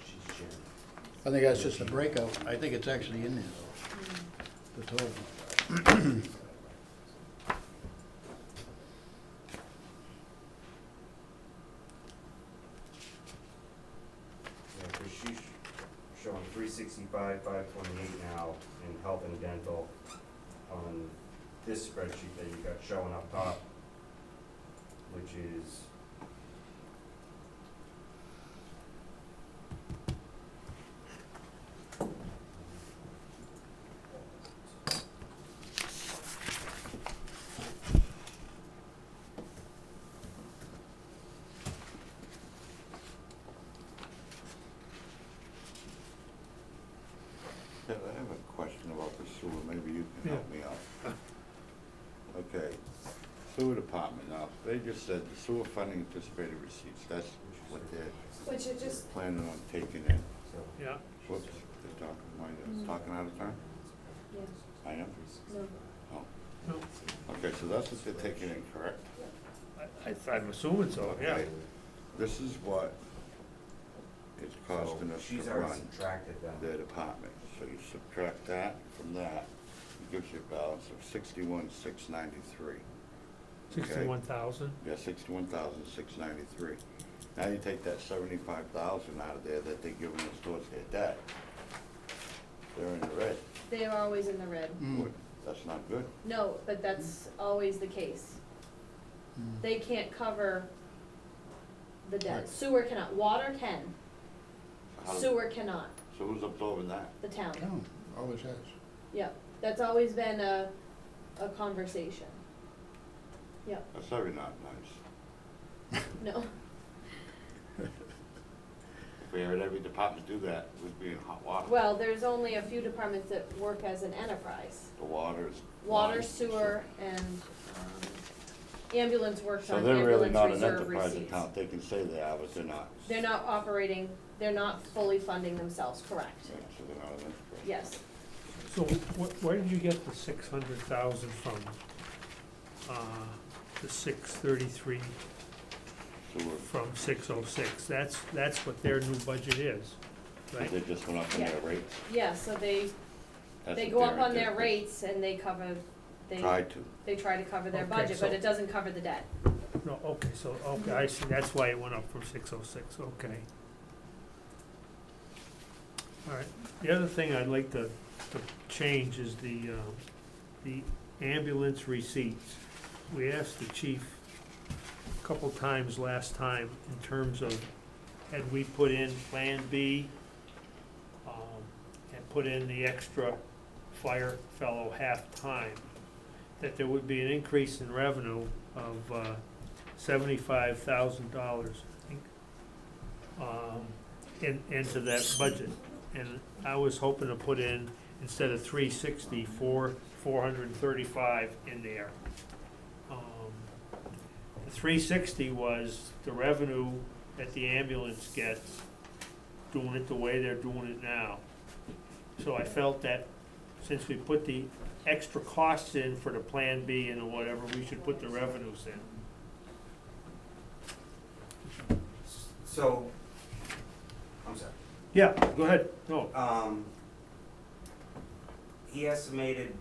She's sharing. I think that's just a breakout. I think it's actually in there, though, the total. Yeah, 'cause she's showing 365, 528 now in health and dental on this spreadsheet that you got showing up top, which is Yeah, I have a question about the sewer, maybe you can help me out. Okay, sewer department now, they just said the sewer funding anticipated receipts, that's what they're Which it just, planning on taking in. Yeah, Whoops, they're talking out of turn? yeah, I am? no. Oh, no, okay, so that's what they're taking in, correct? I'm assuming so, yeah. Okay. This is what it's costing so us she's to already run subtracted them. their department. So you subtract that from that, it gives you a balance of 61,693. 61,000. Yeah, 61,693. Now you take that 75,000 out of there that they're giving us towards their debt. They're in the red. They are always in the red. Good. That's not good. No, but that's always the case. They can't cover the debt. Right. Sewer cannot, water can, How- sewer cannot, So who's absorbing that? the town. Town, always has. Yep, that's always been a conversation. Yep, That's very not nice. no, If we had every department do that, we'd be in hot water. well, there's only a few departments that work as an enterprise. The water is. Water, gone. sewer, and, ambulance works So on they're really ambulance not an reserve enterprise receipts. account. They can say they are, but they're not. They're not operating, they're not fully funding themselves, correct? Yeah, so they're not an enterprise. Yes. So where did you get the 600,000 from? The 633 Sewer. from 606, that's what their new budget is, right? They just went up in their Yeah. rates. Yeah, so they That's go what up they're on their anticipating. rates and they cover, Tried to. they try to cover their Okay, budget, but so- it doesn't cover the debt. No, okay, so, okay, I see, that's why it went up from 606, okay. All right, the other thing I'd like to change is the ambulance receipts. We asked the chief a couple times last time in terms of, had we put in Plan B, and put in the extra fire fellow half-time, that there would be an increase in revenue of $75,000, I think, into that budget. And I was hoping to put in, instead of 360, 435 in there. The 360 was the revenue that the ambulance gets, doing it the way they're doing it now. So I felt that since we put the extra costs in for the Plan B and whatever, we should put the revenues in. So, I'm sorry. Yeah, go ahead, no, He estimated,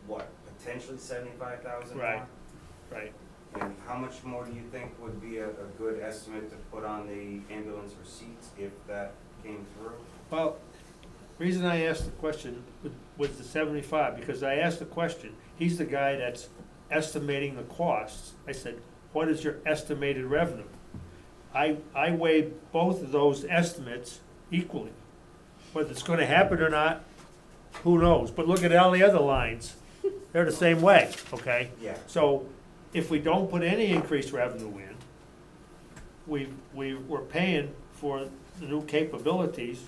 what, potentially 75,000 Right. more? right. And how much more do you think would be a good estimate to put on the ambulance receipts if that came through? Well, reason I asked the question was the 75, because I asked the question, he's the guy that's estimating the costs. I said, what is your estimated revenue? I weighed both of those estimates equally. Whether it's gonna happen or not, who knows? But look at all the other lines, they're the same way, okay? Yeah. So if we don't put any increased revenue in, we're paying for the new capabilities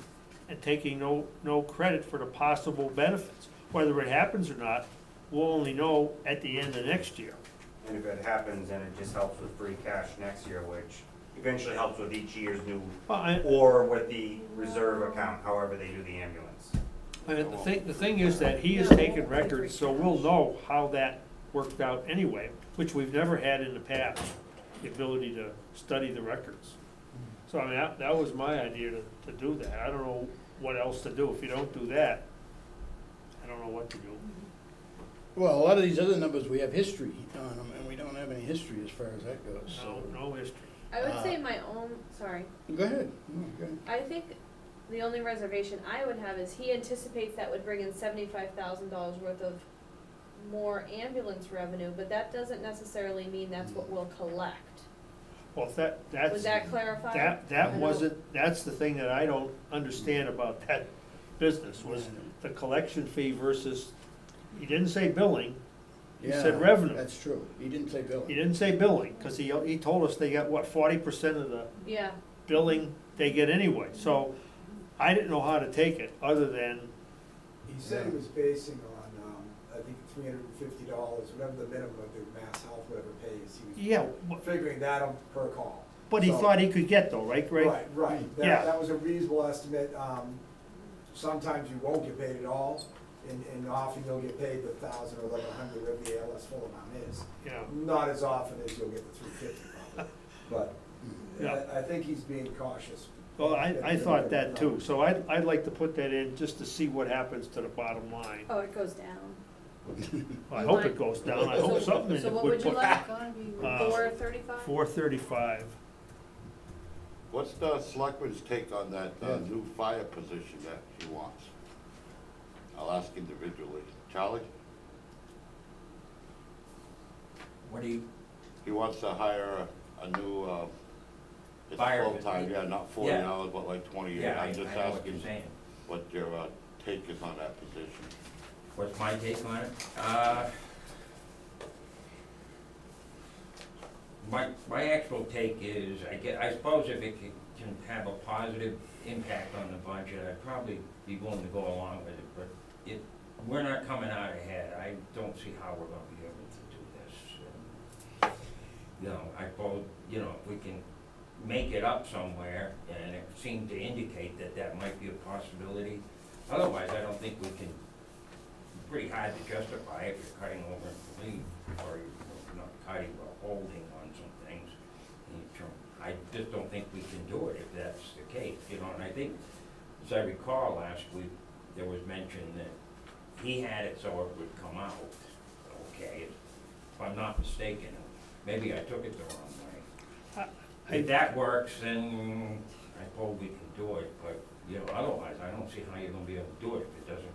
and taking no credit for the possible benefits. Whether it happens or not, we'll only know at the end of next year. And if it happens, then it just helps with free cash next year, which eventually helps with each year's new, Well, or with the reserve account, however they do the ambulance. the thing is that he has taken records, so we'll know how that worked out anyway, which we've never had in the past, the ability to study the records. So I mean, that was my idea to do that. I don't know what else to do. If you don't do that, I don't know what to do. Well, a lot of these other numbers, we have history on them, and we don't have any history as far as that goes, so. No history. I would say my own, sorry, Go ahead. No, go ahead. I think the only reservation I would have is he anticipates that would bring in $75,000 worth of more ambulance revenue, but that doesn't necessarily mean that's what we'll collect. Well, if that's. Was that clarified? That wasn't, that's the thing that I don't understand about that business, was the collection fee versus, he didn't say billing, he said Yeah, revenue. That's true. He didn't say He billing. didn't say billing, because he told us they got, what, 40% of the Yeah, billing they get anyway. So I didn't know how to take it, other than, He said he was basing on, I think $350, whatever the minimum of the Mass Health, whatever pays, he yeah, was figuring that on per call. but he So- thought he could get though, right, Greg? Right, right, Yeah. that was a reasonable estimate, sometimes you won't get paid at all, and often you'll get paid the 1,000 or 1,100, whatever the ALS full amount is. Yeah. Not as often as you'll get the 350 probably, but Yeah. I think he's being cautious. Well, I thought that too, so I'd like to put that in just to see what happens to the bottom line. oh, it goes down. I hope it goes down, I hope something in So it what would would you put like? Gotta be. 435? 435. What's the selectmen's take on that Yeah. new fire position that he wants? I'll ask individually. Charlie? What do you, He wants to hire a new, it's Fire- full-time, yeah, not 40 Yeah. hours, but like 28. yeah, I I'm just know what you're asking saying. what your take is on that position. What's my take on it? My actual take is, I suppose if it can have a positive impact on the budget, I'd probably be willing to go along with it, but we're not coming out ahead. I don't see how we're gonna be able to do this. I suppose, if we can make it up somewhere, and it seemed to indicate that might be a possibility. Otherwise, I don't think we can, pretty hard to justify if you're cutting over in leave, or you're not cutting, but holding on some things. I just don't think we can do it if that's the case, and I think, as I recall last week, there was mention that he had it so it would come out, okay, if I'm not mistaken, maybe I took it the wrong way. If that works, then I suppose we can do it, but, otherwise, I don't see how you're gonna be able to do it if it doesn't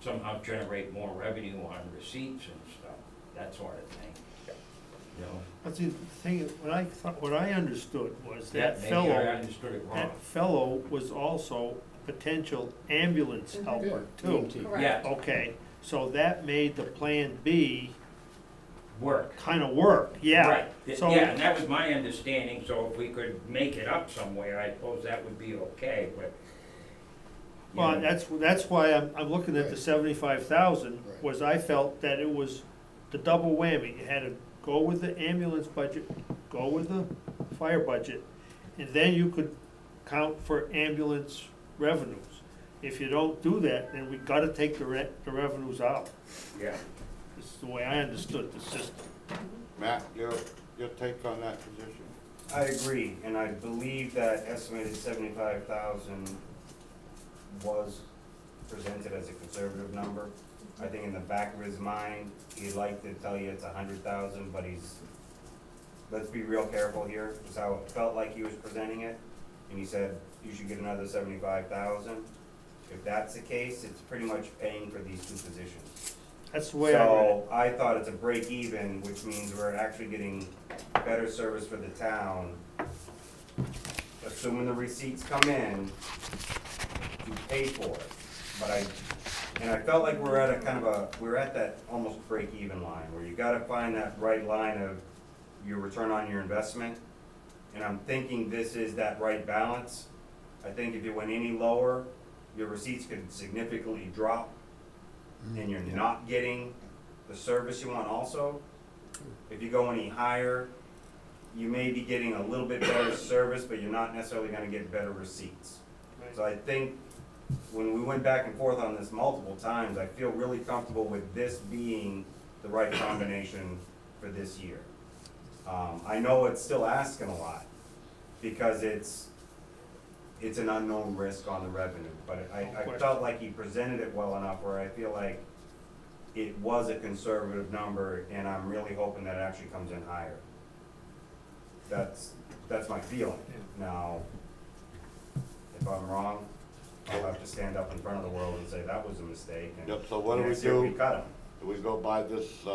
somehow generate more revenue on receipts and stuff, that sort of thing. But see, the thing, what I understood was that Maybe I fellow, understood it wrong. that fellow was also a potential ambulance helper too. EMT. Correct. Yeah, Okay, so that made the Plan B work. kind of work, yeah. Right, So- yeah, and that was my understanding, so if we could make it up somewhere, I suppose that would be okay, but. Well, that's why I'm looking at the Right. 75,000, Right. was I felt that it was the double whammy. You had to go with the ambulance budget, go with the fire budget, and then you could count for ambulance revenues. If you don't do that, then we gotta take the revenues out. Yeah, This is the way I understood the system. Matt, your take on that position? I agree, and I believe that estimated 75,000 was presented as a conservative number. I think in the back of his mind, he'd like to tell you it's 100,000, but let's be real careful here, is how it felt like he was presenting it. And he said, you should get another 75,000. If that's the case, it's pretty much paying for these two positions. That's the way I read it. So I thought it's a break even, which means we're actually getting better service for the town, assuming the receipts come in to pay for it. But I felt like we're at that almost break even line, where you gotta find that right line of your return on your investment. And I'm thinking this is that right balance. I think if you went any lower, your receipts could significantly drop, and you're not getting the service you want also. If you go any higher, you may be getting a little bit better service, but you're not necessarily gonna get better receipts. So I think when we went back and forth on this multiple times, I feel really comfortable with this being the right combination for this year. I know it's still asking a lot, because it's an unknown risk on the revenue, but I felt like he presented it well enough where I feel like it was a conservative number, and I'm really hoping that it actually comes in higher. That's my feeling. Now, if I'm wrong, I'll have to stand up in front of the world and say that was a mistake, and Yep, so what do we next year we do? cut him. Do we go by this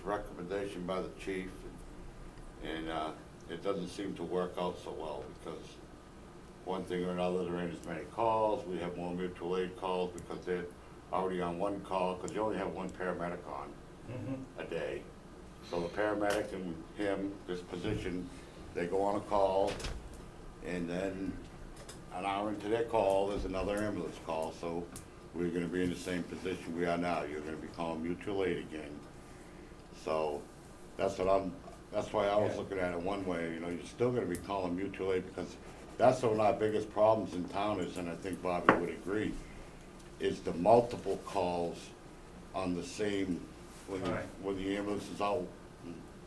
recommendation by the chief? And it doesn't seem to work out so well, because one thing or another, there ain't as many calls, we have more mutual aid calls because they're already on one call, because you only have one paramedic on a day. So the paramedic and him, this position, they go on a call, and then an hour into their call, there's another ambulance call, so we're gonna be in the same position we are now. You're gonna be calling mutual aid again. So that's why I was looking at it one way, you know, you're still gonna be calling mutual aid, because that's one of our biggest problems in town is, and I think Bobby would agree, is the multiple calls on the same, when the ambulance is out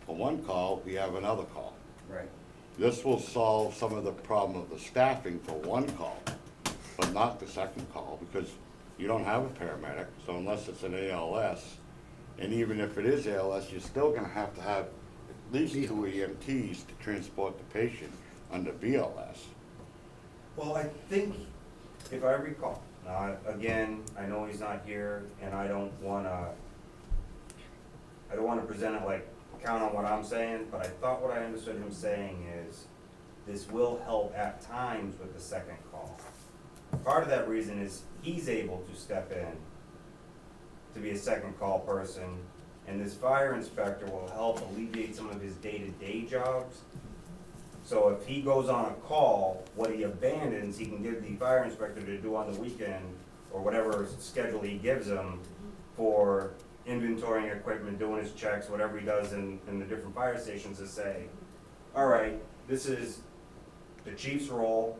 for one call, we have another call. Right. This will solve some of the problem of the staffing for one call, but not the second call, because you don't have a paramedic, so unless it's an ALS, and even if it is ALS, you're still gonna have to have at least two EMTs to transport the patient under BLS. Well, I think, if I recall, now, again, I know he's not here, and I don't wanna present it like, count on what I'm saying, but I thought what I understood him saying is, this will help at times with the second call. Part of that reason is he's able to step in to be a second call person, and this fire inspector will help alleviate some of his day-to-day jobs. So if he goes on a call, what he abandons, he can give the fire inspector to do on the weekend, or whatever schedule he gives him for inventorying equipment, doing his checks, whatever he does in the different fire stations, to say, all right, this is the chief's role.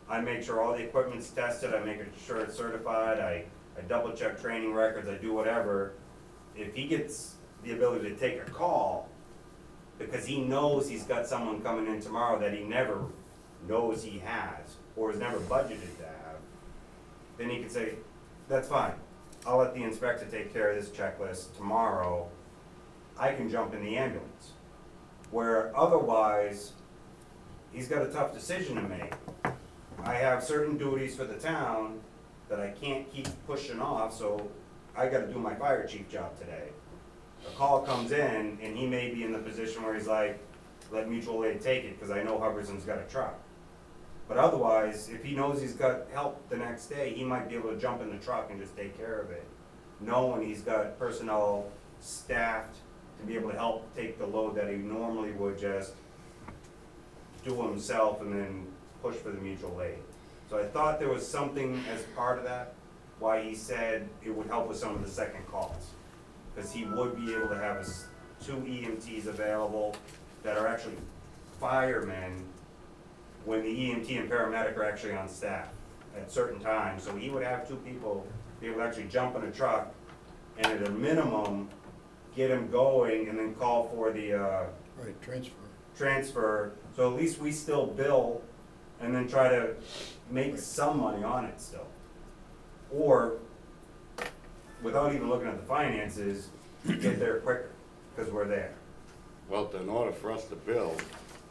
I make sure all the equipment's tested, I make sure it's certified, I double check training records, I do whatever. If he gets the ability to take a call, because he knows he's got someone coming in tomorrow that he never knows he has, or has never budgeted to have, then he can say, that's fine, I'll let the inspector take care of this checklist tomorrow, I can jump in the ambulance. Where otherwise, he's got a tough decision to make. I have certain duties for the town that I can't keep pushing off, so I gotta do my fire chief job today. A call comes in, and he may be in the position where he's like, let mutual aid take it, because I know Hubbardston's got a truck. But otherwise, if he knows he's got help the next day, he might be able to jump in the truck and just take care of it, knowing he's got personnel staffed to be able to help take the load that he normally would just do himself and then push for the mutual aid. So I thought there was something as part of that, why he said it would help with some of the second calls. Because he would be able to have two EMTs available that are actually firemen when the EMT and paramedic are actually on staff at certain times. So he would have two people be able to actually jump in a truck and at a minimum, get him going and then call for the, Right, transfer. transfer, so at least we still bill and then try to make some money on it still. Or, without even looking at the finances, get there quicker, because we're there. Well, in order for us to bill,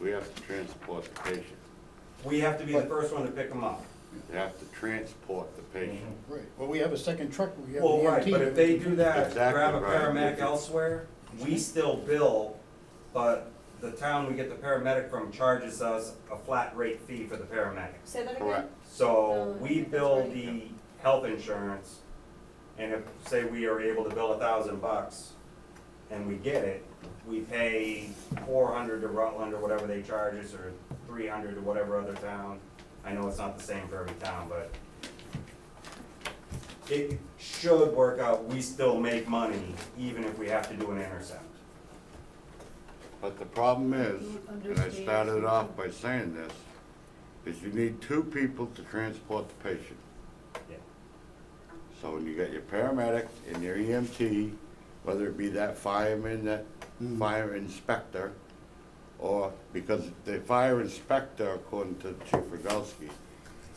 we have to transport the patient. We have to be the first one to pick them up. You have to transport the patient. Right, well, we have a second truck, we have Well, an right, EMT. but if they do that, Exactly grab a right. paramedic elsewhere, we still bill, but the town we get the paramedic from charges us a flat rate fee for the paramedic. Say that again? Correct. So No, we that's bill right. the health insurance, and if, say we are able to bill $1,000 and we get it, we pay 400 to Rutland or whatever they charge us, or 300 to whatever other town. I know it's not the same for every town, but it should work out, we still make money, even if we have to do an intercept. But the problem is, and I started off by saying this, is you need two people to transport the patient. Yeah. So when you got your paramedic and your EMT, whether it be that fireman, that fire inspector, or, because the fire inspector, according to Chief Rogalski,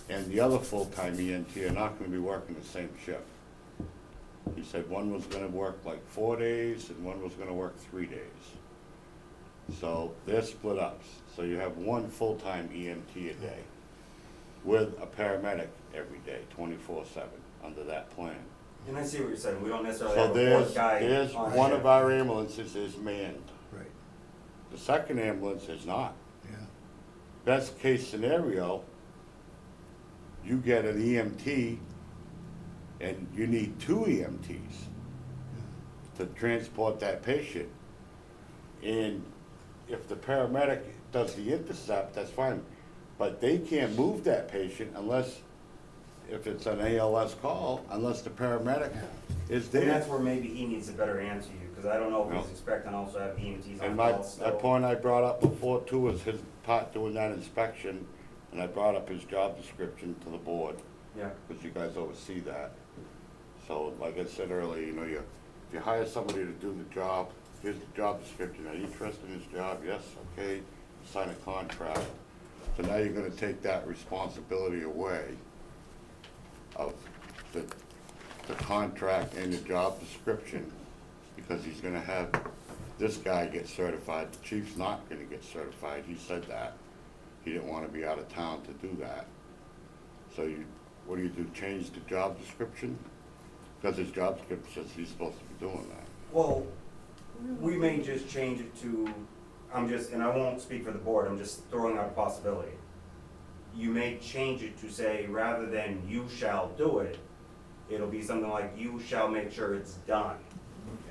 and the other full-time EMT are not gonna be working the same shift. He said one was gonna work like 4 days and one was gonna work 3 days. So they're split up. So you have one full-time EMT a day with a paramedic every day, 24/7, under that plan. And I see what you're saying, we don't necessarily So have a fourth guy there's on one shift. of our ambulances is manned. Right, The second ambulance is not. yeah. Best case scenario, you get an EMT and you need two EMTs to transport that patient. And if the paramedic does the intercept, that's fine, but they can't move that patient unless, if it's an ALS call, unless the paramedic is And there. that's where maybe he needs a better answer you, because I don't know if he's No. expecting also to have EMTs And on my, call that still. point I brought up before too was his part doing that inspection, and I brought up his job description to the board, Yeah, because you guys oversee that. So, like I said earlier, you know, if you hire somebody to do the job, here's the job description, are you interested in this job? Yes, okay, sign a contract. So now you're gonna take that responsibility away of the contract and the job description, because he's gonna have this guy get certified. The chief's not gonna get certified, he said that. He didn't wanna be out of town to do that. So you, what do? Change the job description? Because his job description says he's supposed to be doing that. well, we may just change it to, and I won't speak for the board, I'm just throwing out a possibility. You may change it to say, rather than you shall do it, it'll be something like, you shall make sure it's done.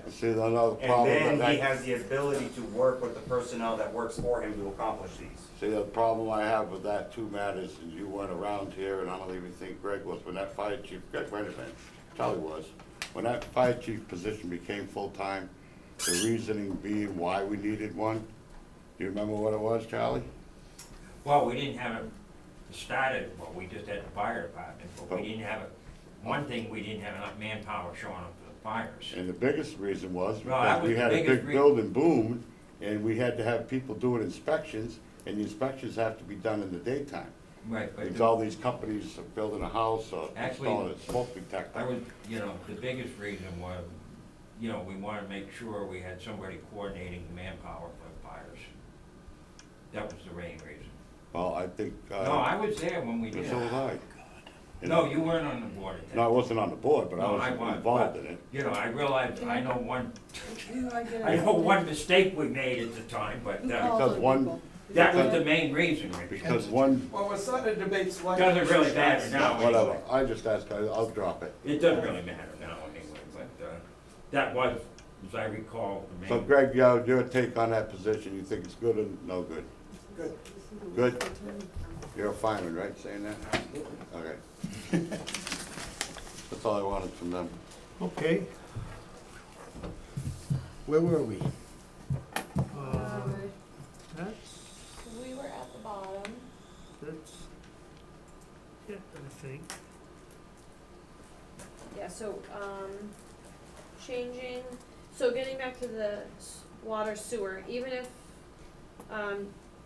See, another And problem, then he that has the ability to work with the personnel that works for him to accomplish these. see, the problem I have with that too, Matt, is and you weren't around here, and I don't even think Greg was, when that fire chief, Greg, wait a minute, Charlie was. When that fire chief position became full-time, the reasoning being why we needed one, do you remember what it was, Charlie? Well, we didn't have it started, well, we just had the fire department, but we didn't have it, one thing, we didn't have enough manpower showing up for the fires. And the biggest reason was No, that because was we the had a biggest big rea- building boom, and we had to have people doing inspections, and the inspections have to be done in the daytime. Right, but Because all these companies are building a house or Actually, installing a smoke detector. I was, the biggest reason was, we wanted to make sure we had somebody coordinating the manpower for the fires. That was the main reason. Well, I think, No, I was there when we did so was it. I. No, you weren't on the board at that. No, I wasn't on the board, but No, I I was was, involved but- in it. I realized, I know one, I get I it. know one mistake we made at the time, but Because one, that was the main reason, Rich. because one, Well, we're starting to debate select. Doesn't really matter now. whatever, anyway. I just asked, I'll drop it. It doesn't really matter now anyway, but, that was, as I recall, the So main. Greg, your take on that position, you think it's good or no good? Good. Good? You're a fireman, right, saying that? Okay. That's all I wanted from them. Okay. Where were we? That's, We were at the bottom. that's it, I think. Yeah, so, changing, so getting back to the water sewer, even if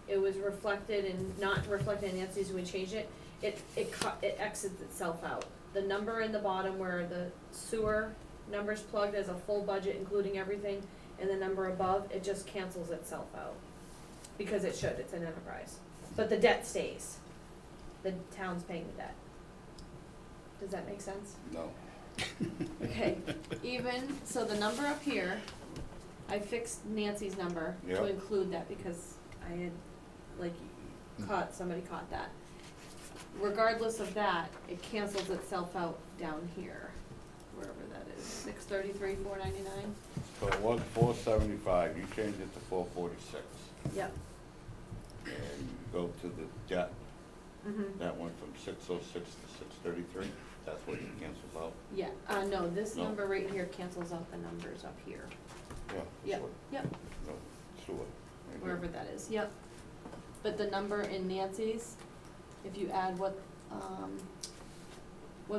It was reflected and not reflected in Nancy's when we changed it. It exits itself out. The number in the bottom where the sewer number's plugged as a full budget, including everything, and the number above, it just cancels itself out. Because it should, it's an enterprise. But the debt stays. The town's paying the debt. Does that make sense? No. Okay, so the number up here, I fixed Nancy's number to Yep. include that because I had, somebody caught that. Regardless of that, it cancels itself out down here, wherever that is, 633, 499. So it was 475, you changed it to 446. Yep. And you go to the debt, Mm-hmm. that went from 606 to 633, that's what it cancels out? Yeah, no, this No. number right here cancels out the numbers up here. Yeah. Yep, sewer. yep, No, sewer. Right here. wherever that is, yep. But the number in Nancy's, if you add what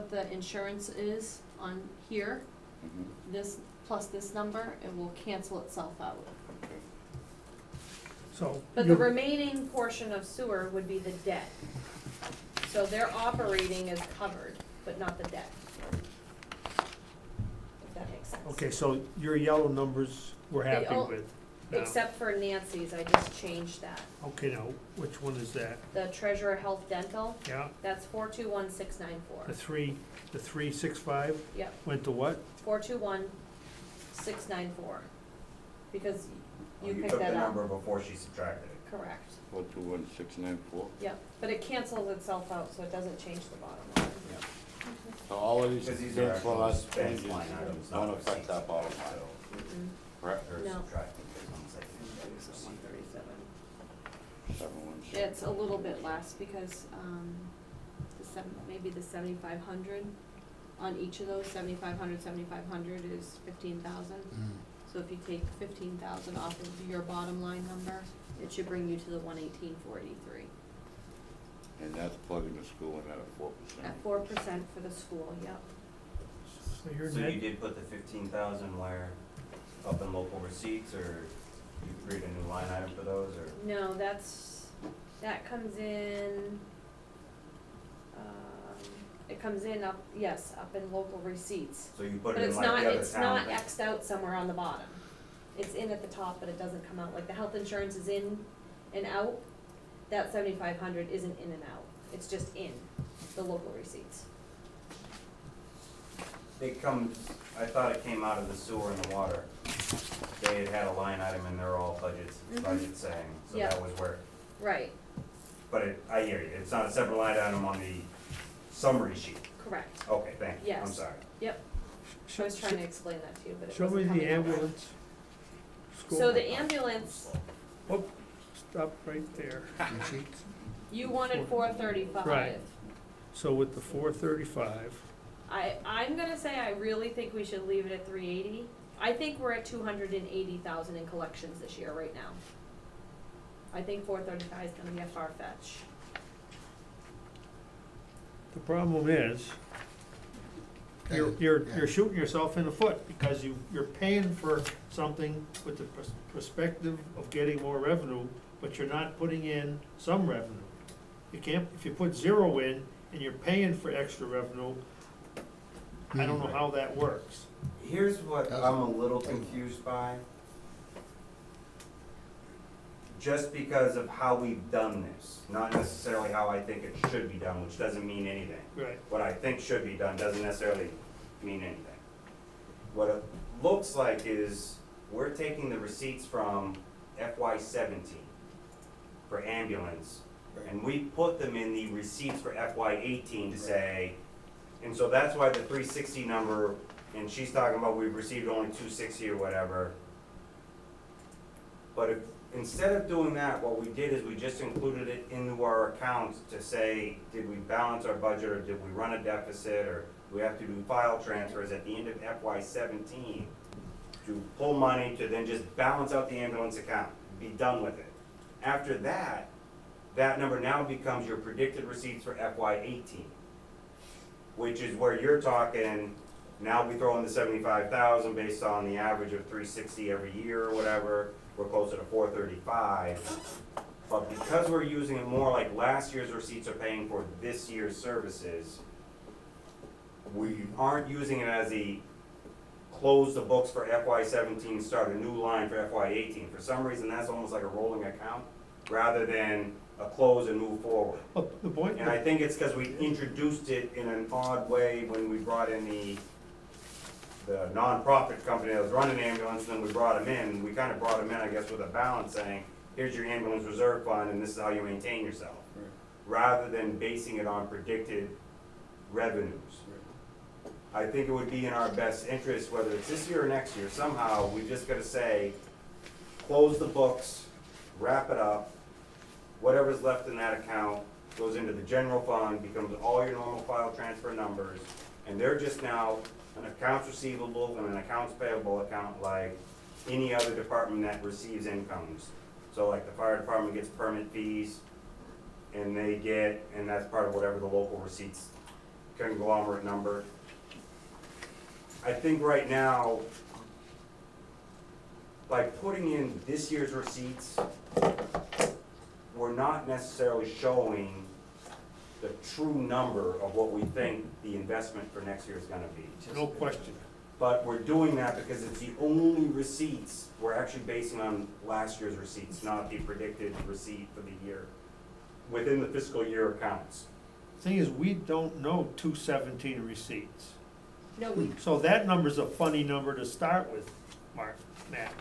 the insurance is on here, Mhm. this plus this number, it will cancel itself out. Okay. So. But the you- remaining portion of sewer would be the debt. So their operating is covered, but not the debt. If that makes sense. Okay, so your yellow numbers we're happy all- with now. Except for Nancy's, I just changed that. Okay, now, which one is that? The treasurer health dental, Yeah, that's 421694. the 365 Yep, went to what? 421694. Because Oh, you picked took the that up. number before she subtracted it. Correct. 421694. Yep, but it cancels itself out, so it doesn't change the bottom line. So all of these Because these are cancel actual us expense changes line items, not won't affect receipts. our bottom line, So Mm-mm. correct? they're No. subtracting based on the second. 137. 716. It's a little bit less because, maybe the 7,500 on each of those, 7,500 is 15,000. So if you take 15,000 off of your bottom line number, it should bring you to the 118,483. And that's plugging the school in at a 4%. At 4% for the school, yep. So your So net, you did put the 15,000 where, up in local receipts, or you create a new line item for those, or? No, that comes in, it comes in up in local receipts. So you put But it in it's like not, the other it's not towns? Xed out somewhere on the bottom. It's in at the top, but it doesn't come out, like the health insurance is in and out, that 7,500 isn't in and out, it's just in the local receipts. It comes, I thought it came out of the sewer and the water. They had a line item in their all budget saying, so Yeah. that was where, Right, but I hear you, it's not a separate line item on the summary sheet. correct, Okay, thank you, I'm Yes. sorry. yep, I was trying to explain that to you, but it show me wasn't coming the out. ambulance. School. So the ambulance, Oh, stop right there. Receipts? you wanted 435. Right. So with the 435, I'm gonna say I really think we should leave it at 380. I think we're at 280,000 in collections this year right now. I think 435 is gonna be a far fetch. the problem is, you're shooting yourself in the foot because you're paying for something with the perspective of getting more revenue, but you're not putting in some revenue. You can't, if you put zero in and you're paying for extra revenue, I don't know how that works. Here's what I'm a little confused by. Just because of how we've done this, not necessarily how I think it should be done, which doesn't mean anything. Right. What I think should be done doesn't necessarily mean anything. What it looks like is we're taking the receipts from FY17 for ambulance, and we put them in the receipts for FY18 to say, and so that's why the 360 number, and she's talking about we've received only 260 or whatever. But if, instead of doing that, what we did is we just included it into our accounts to say, did we balance our budget, or did we run a deficit, or do we have to do file transfers at the end of FY17 to pull money to then just balance out the ambulance account, be done with it. After that, that number now becomes your predicted receipts for FY18, which is where you're talking, now we throw in the 75,000 based on the average of 360 every year or whatever. we're closer to 435. But because we're using it more like last year's receipts are paying for this year's services, we aren't using it as a close the books for FY17, start a new line for FY18. For some reason, that's almost like a rolling account, rather than a close and move forward. Well, the point, And I think it's because we introduced it in an odd way when we brought in the nonprofit company that was running the ambulance, and then we brought them in. We kind of brought them in, I guess, with a balance saying, here's your ambulance reserve fund, and this is how you maintain yourself, rather than basing it on predicted revenues. I think it would be in our best interest, whether it's this year or next year, somehow, we just gotta say, close the books, wrap it up, whatever's left in that account goes into the general fund, becomes all your normal file transfer numbers, and they're just now an accounts receivable and an accounts payable account like any other department that receives incomes. So like the fire department gets permit fees, and that's part of whatever the local receipts conglomerate number. I think right now, by putting in this year's receipts, we're not necessarily showing the true number of what we think the investment for next year is gonna be. no question. But we're doing that because it's the only receipts we're actually basing on last year's receipts, not the predicted receipt for the year, within the fiscal year accounts. Thing is, we don't know 217 receipts. No, we, So that number's a funny number to start with, Matt.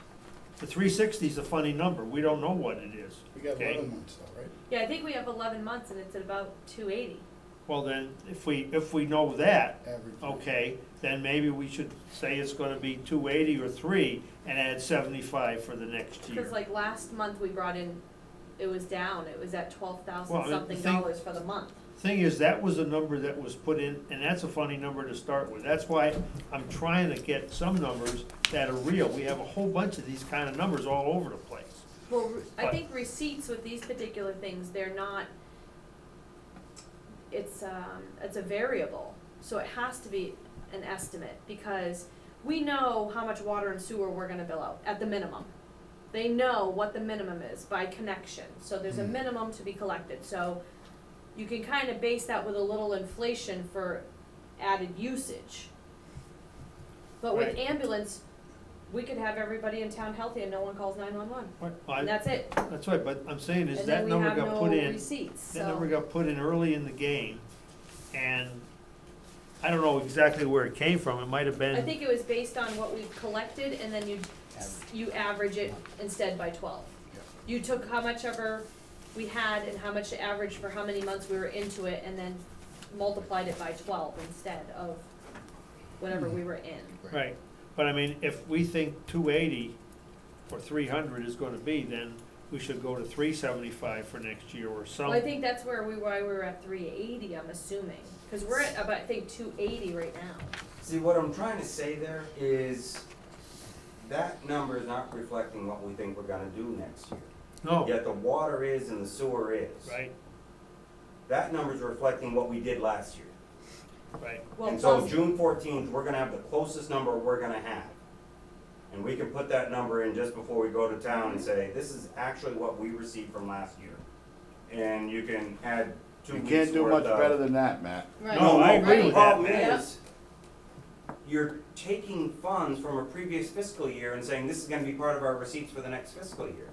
The 360 is a funny number, we don't know what it is. We got Okay. 11 months though, right? yeah, I think we have 11 months and it's at about 280. Well, then, if we know that, Average. okay, then maybe we should say it's gonna be 280 or 3 and add 75 for the next year. Because like last month we brought in, it was down, it was at 12,000 Well, the something thing- dollars for the month. Thing is, that was a number that was put in, and that's a funny number to start with. That's why I'm trying to get some numbers that are real. We have a whole bunch of these kind of numbers all over the place. Well, I But- think receipts with these particular things, they're not, it's a variable, so it has to be an estimate, because we know how much water and sewer we're gonna bill out, at the minimum. They know what the minimum is by connection, so there's a minimum to be collected, so you can kind of base that with a little inflation for added usage. But with Right. ambulance, we could have everybody in town healthy and no one calls 911, What- and that's it. That's right, but I'm saying is And that then we number have got no put in, receipts, that number so. got put in early in the game, and I don't know exactly where it came from. It might have been. I think it was based on what we've collected and then you average it instead by 12. Yeah. You took how much ever we had and how much average for how many months we were into it and then multiplied it by 12 instead of whatever we were in. Right, but I mean, if we think 280 or 300 is gonna be, then we should go to 375 for next year or something. Well, I think that's why we were at 380, I'm assuming, cause we're at about, I think, 280 right now. See, what I'm trying to say there is, that number is not reflecting what we think we're gonna do next year. No, Yet the water is and the sewer is. right, That number's reflecting what we did last year. right. Well, And so plus, June 14th, we're gonna have the closest number we're gonna have. And we can put that number in just before we go to town and say, this is actually what we received from last year. And you can add 2 You weeks can't do worth much of- better than that, Matt. right, No, I agree right. with The problem Yeah. is, you're taking funds from a previous fiscal year and saying this is gonna be part of our receipts for the next fiscal year.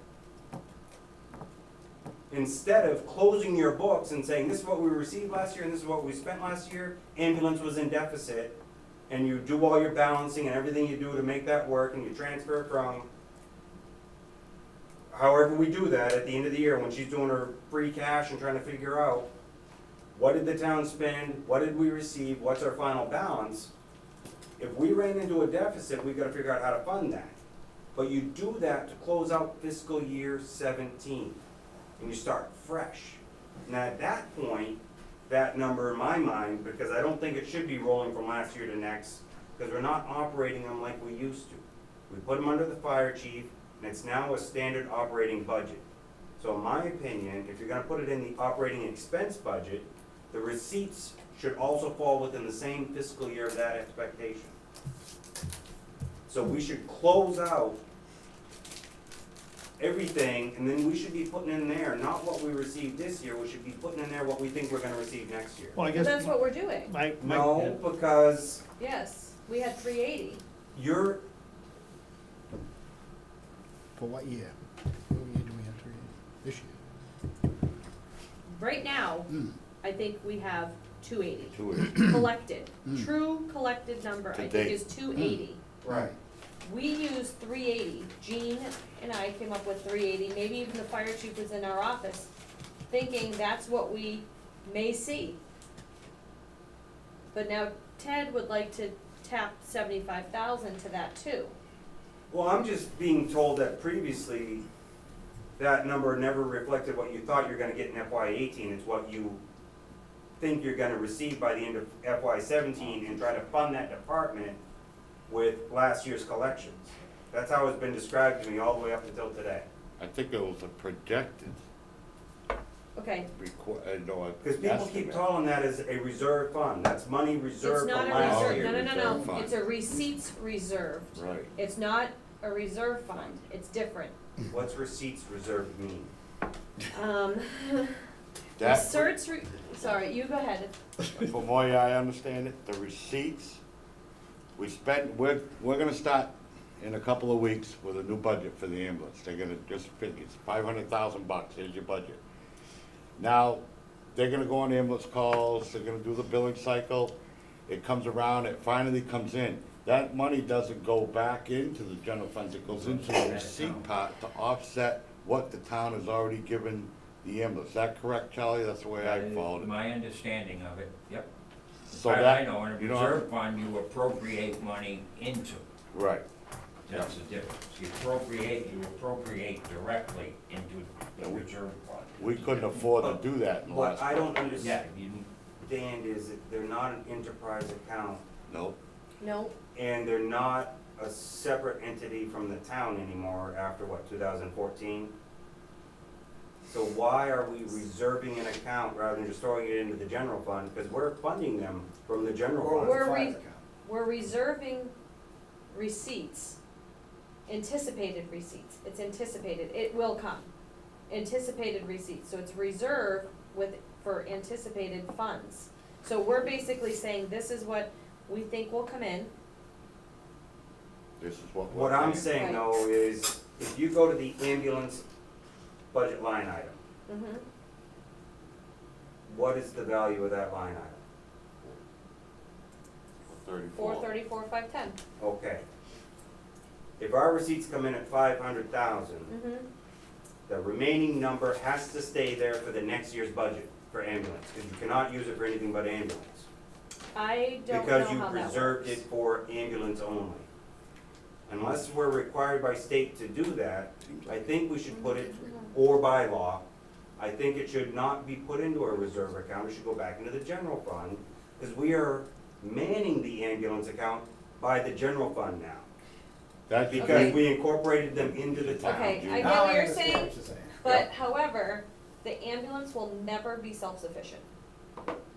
Instead of closing your books and saying this is what we received last year and this is what we spent last year, ambulance was in deficit, and you do all your balancing and everything you do to make that work, and you transfer from however we do that at the end of the year when she's doing her free cash and trying to figure out what did the town spend, what did we receive, what's our final balance. If we ran into a deficit, we've gotta figure out how to fund that. But you do that to close out fiscal year 17, and you start fresh. And at that point, that number in my mind, because I don't think it should be rolling from last year to next, because we're not operating them like we used to. We put them under the fire chief, and it's now a standard operating budget. So in my opinion, if you're gonna put it in the operating expense budget, the receipts should also fall within the same fiscal year of that expectation. So we should close out everything, and then we should be putting in there, not what we received this year, we should be putting in there what we think we're gonna receive next year. Well, I But guess that's what we're doing, No, because yes, we had 380. you're, For what year? What year do we have three? This year? Right now, Hmm. I think we have 280 Two is, collected. Mm. True collected number, I To think, date. is 280. right, We used 380. Jean and I came up with 380. Maybe even the fire chief was in our office, thinking that's what we may see. But now Ted would like to tap 75,000 to that too. well, I'm just being told that previously, that number never reflected what you thought you're gonna get in FY eighteen, it's what you think you're gonna receive by the end of FY seventeen, and try to fund that department with last year's collections. That's how it's been described to me all the way up until today. I think it was a projected Okay, Because people keep calling that as a reserve fund, that's money it's reserved not from a last reserve, year. no, no, no, reserve no, fund. it's a receipts reserved. Right. It's not a reserve fund, it's different. What's receipts reserved mean? That, Sorry, you go ahead. from the way I understand it, the receipts, we spent, we're gonna start in a couple of weeks with a new budget for the ambulance. They're gonna just figure, it's $500,000, here's your budget. Now, they're gonna go on ambulance calls, they're gonna do the billing cycle, it comes around, it finally comes in. That money doesn't go back into the general funds, it goes into the receipt part to offset what the town has already given the ambulance. Is that correct, Charlie? That's the way That I is followed it. my understanding of it, yep. So As that, I know, in a you don't have- reserve fund, you appropriate money into, Right. that's the difference. You appropriate directly into the reserve fund. We couldn't afford to do that in the What last. I don't Yeah, understand you, is that they're not an enterprise account, Nope. No, and they're not a separate entity from the town anymore after what, 2014? So why are we reserving an account rather than just throwing it into the general fund? Because we're funding them from the general Or fund. with the We're fire re- account. we're reserving receipts, anticipated receipts, it's anticipated, it will come. Anticipated receipts, so it's reserved for anticipated funds. So we're basically saying this is what we think will come in, This is what. What I'm saying Right. though is, if you go to the ambulance budget line item, mhm, what is the value of that line item? 34. 434, 510, Okay. If our receipts come in at 500,000, mhm. the remaining number has to stay there for the next year's budget for ambulance, because you cannot use it for anything but ambulance. I don't know Because you how that works. preserved it for ambulance only. Unless we're required by state to do that, I think we should put it, or by law, I think it should not be put into a reserve account, it should go back into the general fund, because we are manning the ambulance account by the general fund now. That's Because Okay. we incorporated them into the town. Okay, I get Now what you're understand saying, what you're saying. but however, the ambulance will never be self-sufficient.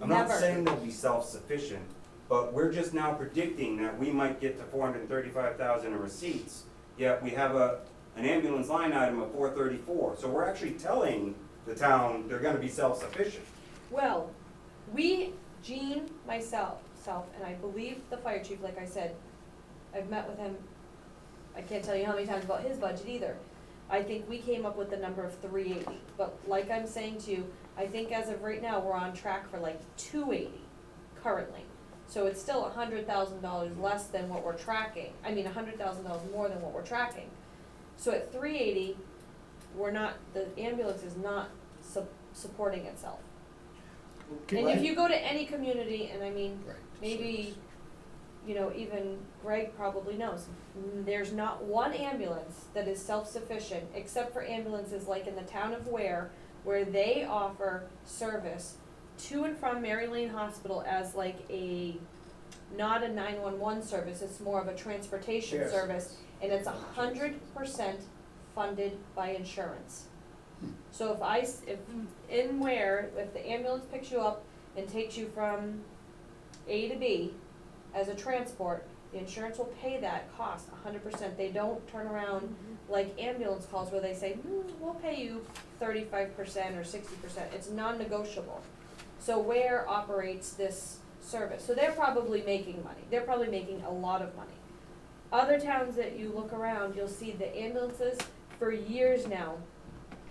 I'm not Never. saying they'll be self-sufficient, but we're just now predicting that we might get to 435,000 in receipts, yet we have an ambulance line item of 434. So we're actually telling the town they're gonna be self-sufficient. Well, Jean, myself, and I believe the fire chief, like I said, I've met with him, I can't tell you how many times about his budget either. I think we came up with the number of 380, but like I'm saying to you, I think as of right now, we're on track for like 280 currently. So it's still $100,000 less than what we're tracking, $100,000 more than what we're tracking. So at 380, the ambulance is not supporting itself. And if you go to any community, and Right. maybe, even Greg probably knows, there's not one ambulance that is self-sufficient, except for ambulances like in the town of Ware, where they offer service to and from Mary Lane Hospital as like not a 911 service, it's more of a transportation Yes. service, and it's 100% funded by insurance. So if in Ware, if the ambulance picks you up and takes you from A to B as a transport, the insurance will pay that cost 100%. They don't turn around like ambulance calls where they say, we'll pay you 35% or 60%, it's non-negotiable. So Ware operates this service, so they're probably making money, they're probably making a lot of money. Other towns that you look around, you'll see the ambulances for years now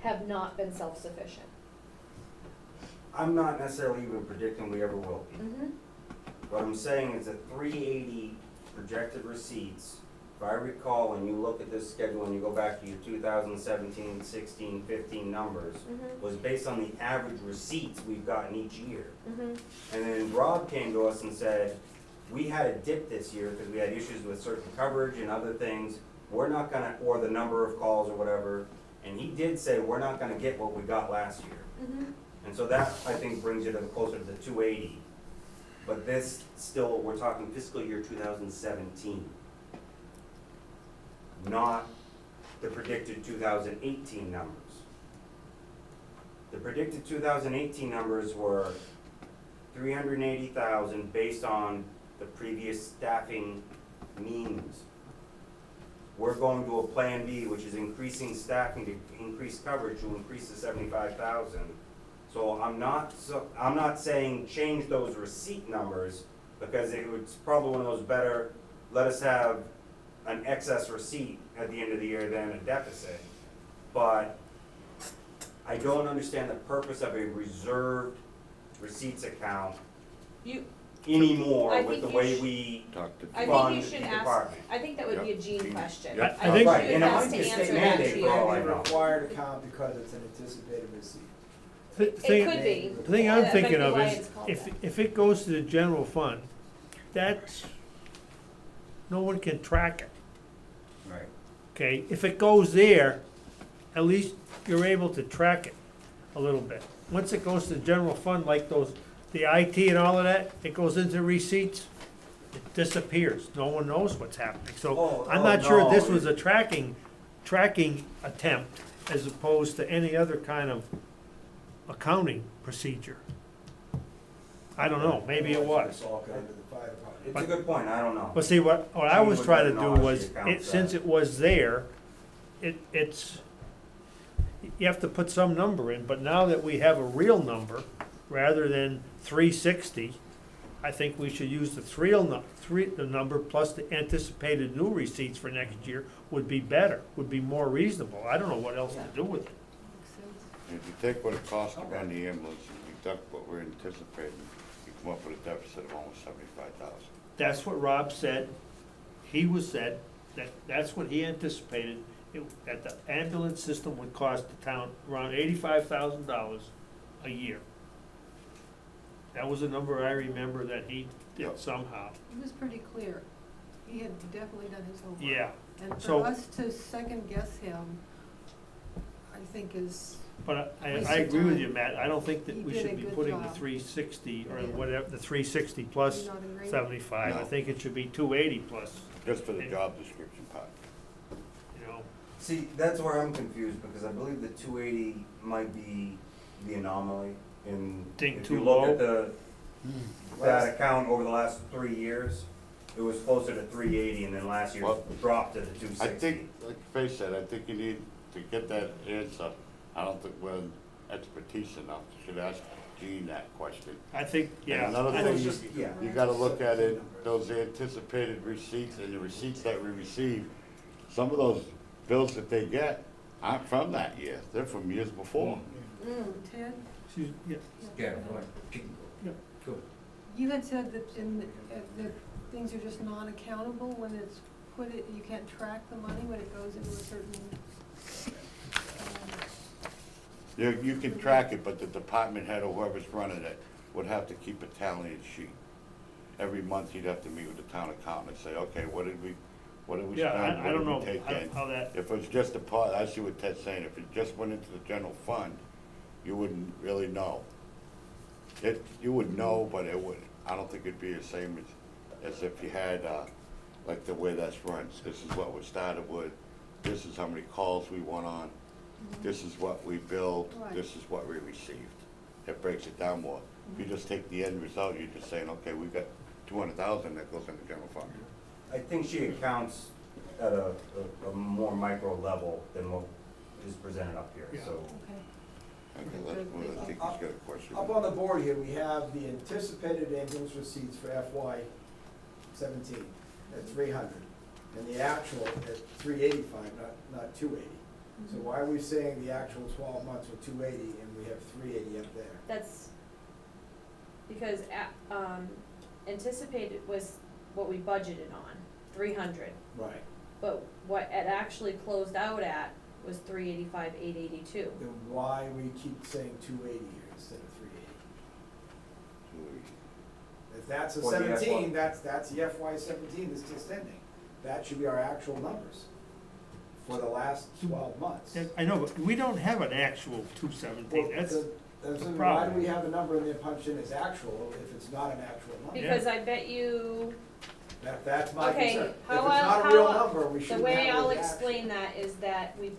have not been self-sufficient. I'm not necessarily even predicting we ever will be. Mm-hmm. What I'm saying is that 380 projected receipts, if I recall, when you look at this schedule and you go back to your 2017, 16, 15 numbers, Mm-hmm. was based on the average receipts we've gotten each year. Mm-hmm. And then Rob came to us and said, we had a dip this year because we had issues with certain coverage and other things. We're not gonna, or the number of calls or whatever. And he did say, we're not gonna get what we got last year. Mm-hmm. And so that, I think, brings it closer to the 280. But this still, we're talking fiscal year 2017. Not the predicted 2018 numbers. The predicted 2018 numbers were 380,000 based on the previous staffing means. We're going to a plan B, which is increasing staffing to increase coverage to increase to 75,000. So I'm not saying change those receipt numbers, because it was probably one of those better, let us have an excess receipt at the end of the year than a deficit. But I don't understand the purpose of a reserved receipts account You, anymore I with think the you way sh- we Talk to I fund think you should the ask, department. I think that would be a Gene Gene. question. Yeah. I think- Right, She and it has might to be a state answer that mandate to for all you. I Maybe a know. required account because it's an anticipated receipt. The It thing- could be. The thing I'm That might thinking be of why is, it's called if, that. if it goes to the general fund, that's, no one can track it, Right. okay? If it goes there, at least you're able to track it a little bit. Once it goes to the general fund, like those, the IT and all of that, it goes into receipts, it disappears, no one knows what's happening. So I'm not sure no, this was a tracking attempt as opposed to any other kind of accounting procedure. I don't know, maybe it was. It's all going to the fire department. It's a good point, I don't know. But see, what I Gene was would trying to know do how was, she accounts since that. it was there, it's, you have to put some number in, but now that we have a real number, rather than 360, I think we should use the number plus the anticipated new receipts for next year would be better, would be more reasonable. I don't know what else to do with it. Makes sense. If you take what it costs to run the ambulance and deduct what we're anticipating, you come up with a deficit of almost 75,000. That's what Rob said. That's what he anticipated, that the ambulance system would cost the town around $85,000 a year. That was a number I remember that he did Yep. somehow. It was pretty clear. He had definitely done his homework. Yeah, And So- for us to second guess him, I think is, but I Waste of agree with time. you, Matt. I don't think that He we did should a be good putting the job. 360 or Yeah. whatever, the 360 you plus not agree? 75. I No. think it should be 280 plus, Just for the job description part. you know. See, that's where I'm confused, because I believe the 280 might be the anomaly. And Think if too you look low? at that account over the last 3 years, it was closer to 380, and then last year Well, dropped to the 260. I think, like Faye said, I think you need to get that answer. I don't think we're expertise enough. You should ask Gene that question. I think, yeah. And another I thing, think- you, yeah. you gotta look at it, those anticipated receipts and the receipts that we receive, some of those bills that they get aren't from that year, they're from years before. Ted, Excuse- yeah. Yeah, right. She can go. Go. you had said that that things are just non-accountable when it's you can't track the money when it goes into a certain, You can track it, but the department head or whoever's running it would have to keep a tally sheet. Every month, you'd have to meet with the town accountant and say, okay, what did we Yeah, spend, I what don't know did we take in? how that, If it was just a part, I see what Ted's saying, if it just went into the general fund, you wouldn't really know. You would know, but it would, I don't think it'd be the same as if you had, like the way that's run. This is what we started with, this is how many calls we went on, this is what we billed, Right. this is what we received. It breaks it down more. If you just take the end result, you're just saying, okay, we got 200,000 that goes in the general fund. I think she accounts at a more micro level than what is presented up here, Yeah. so. Okay. Okay, I think he's got a question. Up on the board here, we have the anticipated ambulance receipts for FY 17 at 300, and the actual at 385, not 280. So why are we saying the actual 12 months were 280 and we have 380 up there? That's because anticipated was what we budgeted on, 300. Right. But what it actually closed out at was 385, 882. Then why we keep saying 280 here instead of 380? If that's a For the 17, that's the FY 17 that's just ending. That should be our actual numbers for the last 12 months. I know, but we don't have an actual 217, Well, that's, that's the why do problem. we have a number in there punched in as actual if it's not an actual number? Because I bet you, That's my concern. okay, If it's how not a real I'll, number, we the shouldn't have it way as I'll actual. explain that is that we,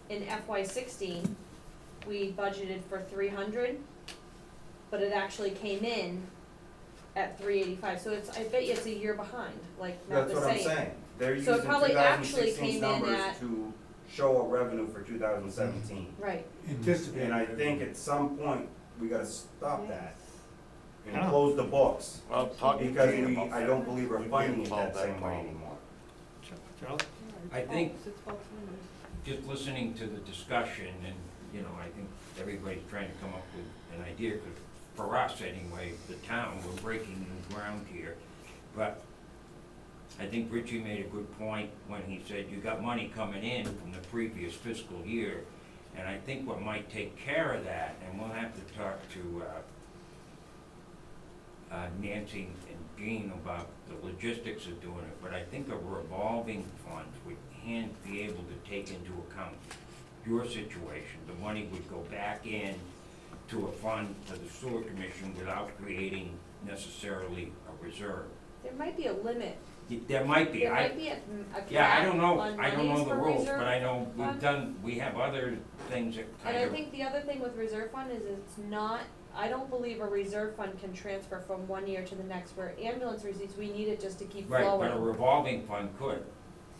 in FY 16, we budgeted for 300, but it actually came in at 385, so it's, I bet you it's a year behind, like Matt That's was what I'm saying. saying. They're So it using probably actually 2016's came in numbers at- to show a revenue for 2017. Right, Anticipated. And I think at some point, we gotta stop that and Yeah. close the books. Well, talk to Because Gene we, about I that. don't believe we're We funding can't it solve that same way problem. anymore. Charles? I think It's false numbers. just listening to the discussion, and, you know, I think everybody's trying to come up with an idea, 'cause for us anyway, the town, we're breaking new ground here. But I think Richie made a good point when he said you got money coming in from the previous fiscal year. And I think what might take care of that, and we'll have to talk to Nancy and Jean about the logistics of doing it, but I think a revolving fund would be able to take into account your situation. The money would go back in to a fund for the sewer commission without creating necessarily a reserve. there might be a limit, There might be, there might be a cap yeah, I don't know, on I don't monies know the for rules, reserve but I know fund. we have other things that And kind I of. think the other thing with reserve fund is it's not, I don't believe a reserve fund can transfer from one year to the next, where ambulance receipts, we need it just to keep Right, flowing. but a revolving fund could.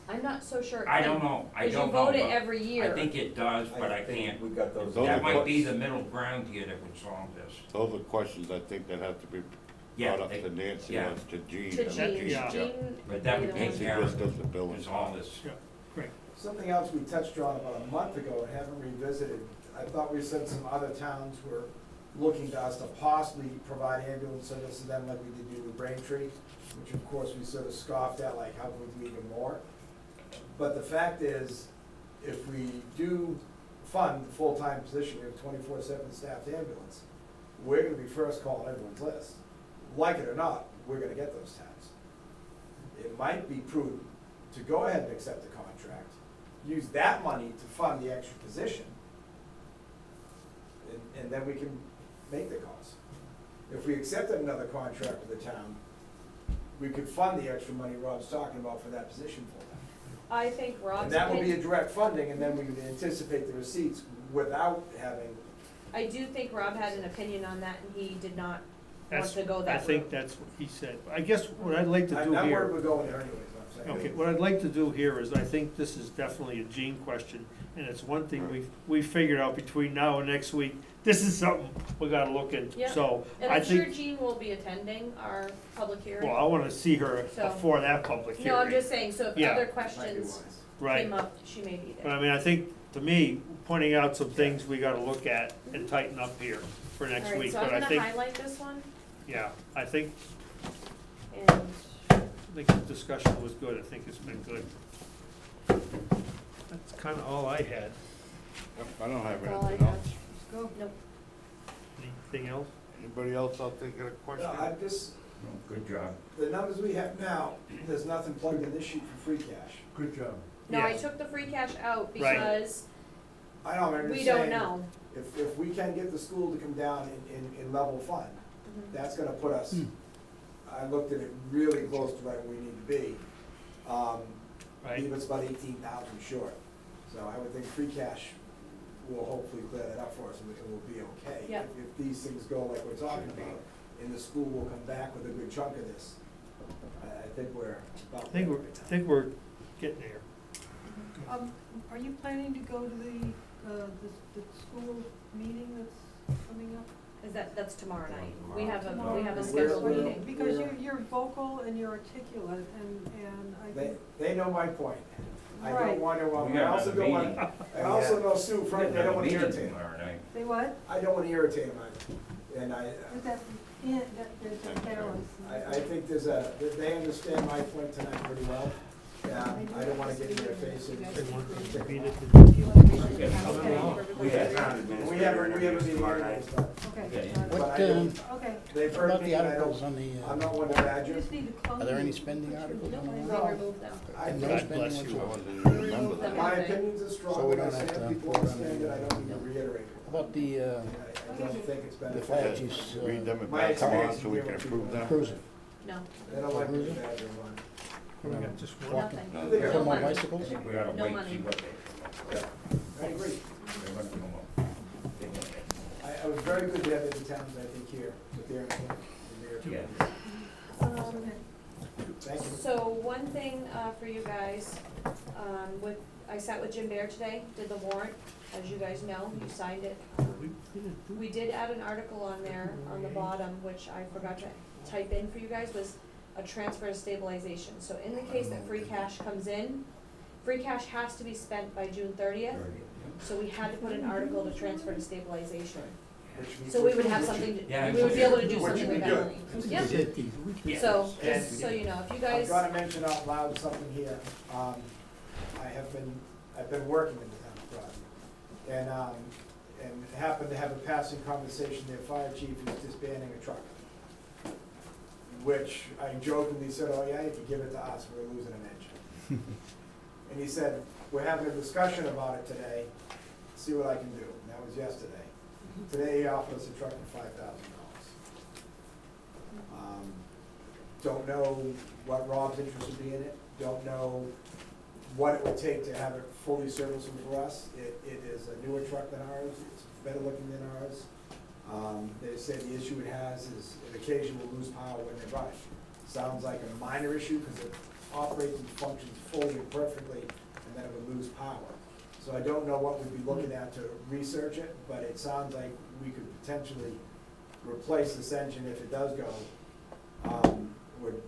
I'm not so sure it I can, don't know, I 'cause don't you know, vote it but every year. I think it does, but I think can't. we got those. Those That are might be questions. the middle ground here that would solve this. Those are questions I think that have to be Yeah, brought up they- to Nancy yeah. or to Gene. To and Jean, yeah. Jean. But that would be the take one. care Just of does the billing. is all this. Yeah, great. Something else we touched on about a month ago and haven't revisited, I thought we said some other towns were looking to us to possibly provide ambulance service to them like we did do with Braintree, which of course we sort of scoffed at, like, how could we do even more? But the fact is, if we do fund the full-time position, we have 24/7 staffed ambulance, we're gonna be first call on everyone's list. Like it or not, we're gonna get those towns. It might be prudent to go ahead and accept the contract, use that money to fund the extra position, and then we can make the calls. If we accepted another contract with the town, we could fund the extra money Rob's talking about for that position for them. I think Rob's And that would be a opinion, direct funding, and then we would anticipate the receipts without having, I do think Rob had an opinion on that, and he did not want That's, to go I that route. think that's what he said. I guess what I'd like to do I'm here. where we're going there anyways, I'm saying. Okay, what I'd like to do here is, I think this is definitely a Gene question, and it's one thing we figured out between now and next week, this is something we gotta look into, Yeah. so, And I I'm sure think, Jean will be attending our public hearing. well, I wanna see her So- before that public hearing. No, I'm just saying, so if Yeah. other Might be questions wise. Right, came up, she may be but there. I mean, I think, to me, pointing out some things we gotta look at and tighten up here for next All right, week, so I'm but I gonna think, highlight this one, yeah, I think and the discussion was good, I think it's been good. That's kinda all I had. I don't have that's all I anything have. else. Go, nope. Anything else? Anybody else out there got a question? No, I just, Good job. the numbers we have now, there's nothing plugged in this sheet for free cash. Good job. No, I Yes. took the free cash out Right. because I know, I'm we just don't saying, know. if we can get the school to come down in level fund, Mhm. that's gonna put us, Hmm. I looked at it really close to right where we need to be. Right? Leave us about 18,000 short. So I would think free cash will hopefully clear that up for us, and it will be okay. Yeah. If these things go like we're talking about, and the school will come back with a good chunk of this, I think we're about I think there we're, right now. think we're getting there. Are you planning to go to the school meeting that's coming up? That's tomorrow night. We have a Tomorrow? scheduled We're- meeting. Because you're vocal and you're articulate, and I think. They know my point. I Right. don't want to, We I got also another don't want, meeting. I also know Sue, frankly, I don't want to Meeting irritate him. tomorrow night. Say what? I don't want to irritate him, and There's a balance. I think they understand my point tonight pretty well. I don't want to get in their face and. They want to repeat it. We have town We have a administrator meeting tomorrow night. Okay. But What, I don't- Okay. They've heard about me, the and I articles don't, on the, I'm not one to You badger. just need to close. are there any it. spending articles on the We warrant? removed them. I No think God bless spending you. I whatsoever? wasn't even remember Remove them. that. my Okay. opinions are So strong, we when I don't say have it, to people vote on understand the, it, I don't need to reiterate it. How about the, I don't think it's the beneficial. fire chief's, Read them and My pass them on experience so we is can given approve people- them. cruiser? No, They don't like me to badger them on. We got just one. Walking. nothing. No, They they Put don't. them on money. bicycles? I think we oughta No wait, money. see what they come up. I agree. They're gonna come up. I was very good to have the towns, I think, here, with their input and their. Yeah. Thank you. So one thing, for you guys, I sat with Jim Bear today, did the warrant, as you guys know, you signed it. We did add an article on there, on the bottom, which I forgot to type in for you guys, was a transfer to stabilization. So in the case that free cash comes in, free cash has to be spent by June 30th, so we had to put an article to transfer to stabilization. So we would have something, Yeah, we would be able to do which something would with be that good. money. Yep, so, just so you know, if you I've guys, got to mention out loud something here. I've been working in the town of Groton, and happened to have a passing conversation, their fire chief is disbanding a truck. Which I jokingly said, oh yeah, you can give it to us, we're losing an engine. And he said, we're having a discussion about it today, see what I can do, and that was yesterday. Today he offered us a truck for $5,000. Don't know what Rob's interest would be in it, don't know what it would take to have it fully serviceable for us. It is a newer truck than ours, it's better looking than ours. They say the issue it has is it occasionally will lose power when they run it. Sounds like a minor issue because it operates and functions fully and perfectly, and then it would lose power. So I don't know what we'd be looking at to research it, but it sounds like we could potentially replace this engine if it does go,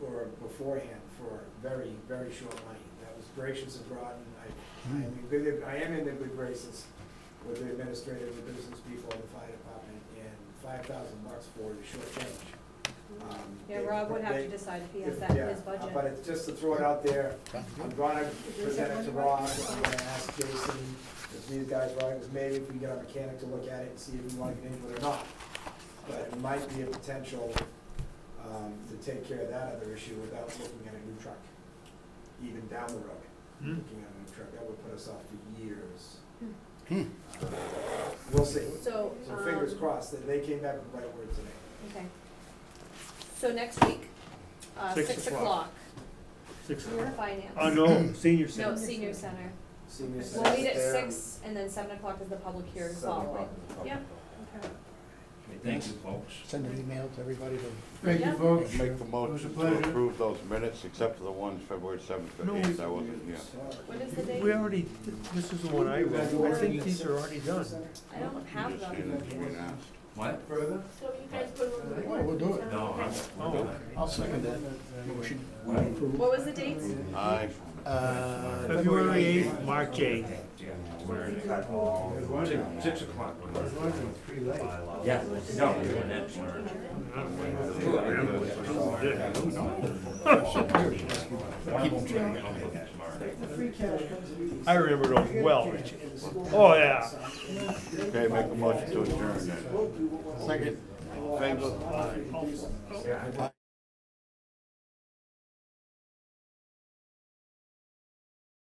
or beforehand for very, very short money. That was gracious of Groton. I am in the good graces with the administrative, the business people, the fire department, and $5,000 for the short change. yeah, Rob would have to decide if he has that in his But budget. it's just to throw it out there. I'm gonna present it to Rob, I'm gonna ask Jason, if these guys are, because maybe if we get a mechanic to look at it and see if we wanna get into it or not. But it might be a potential, to take care of that other issue without looking at a new truck, even down the road. Looking at a new truck, that would put us off for years. We'll see. So, So fingers crossed, that they came back with the right word today. okay. So next week, 6 6 o'clock. o'clock, 6 Board of Finance. Oh, no, senior No, center. Senior Center. Senior We'll center. meet at there. 6, and then 7 o'clock is the public hearing 7 following. o'clock. Yep. Okay. Thank you, folks. Send an email to everybody to. Thank Yeah. you, folks. Make a It was a motion to pleasure. approve those minutes, except for the ones February 7th to No, 8th, I wasn't here. What is the date? We already, this is the one I wrote. I think these are already done. I don't You have just handed it to me and them. asked. What? Further? So you guys put it on the Oh, warrant? we'll do it. No, Oh, I'll second that. Motion. What was the dates? Aye. February 8th, March 8th. Yeah, we're in I was wondering. 6 o'clock. I was wondering, pretty late. Yeah, no, we're doing that tomorrow. The free cash comes in. I remember those well, Richie. Oh, yeah. Okay, make a motion to adjourn then. Second. Favor?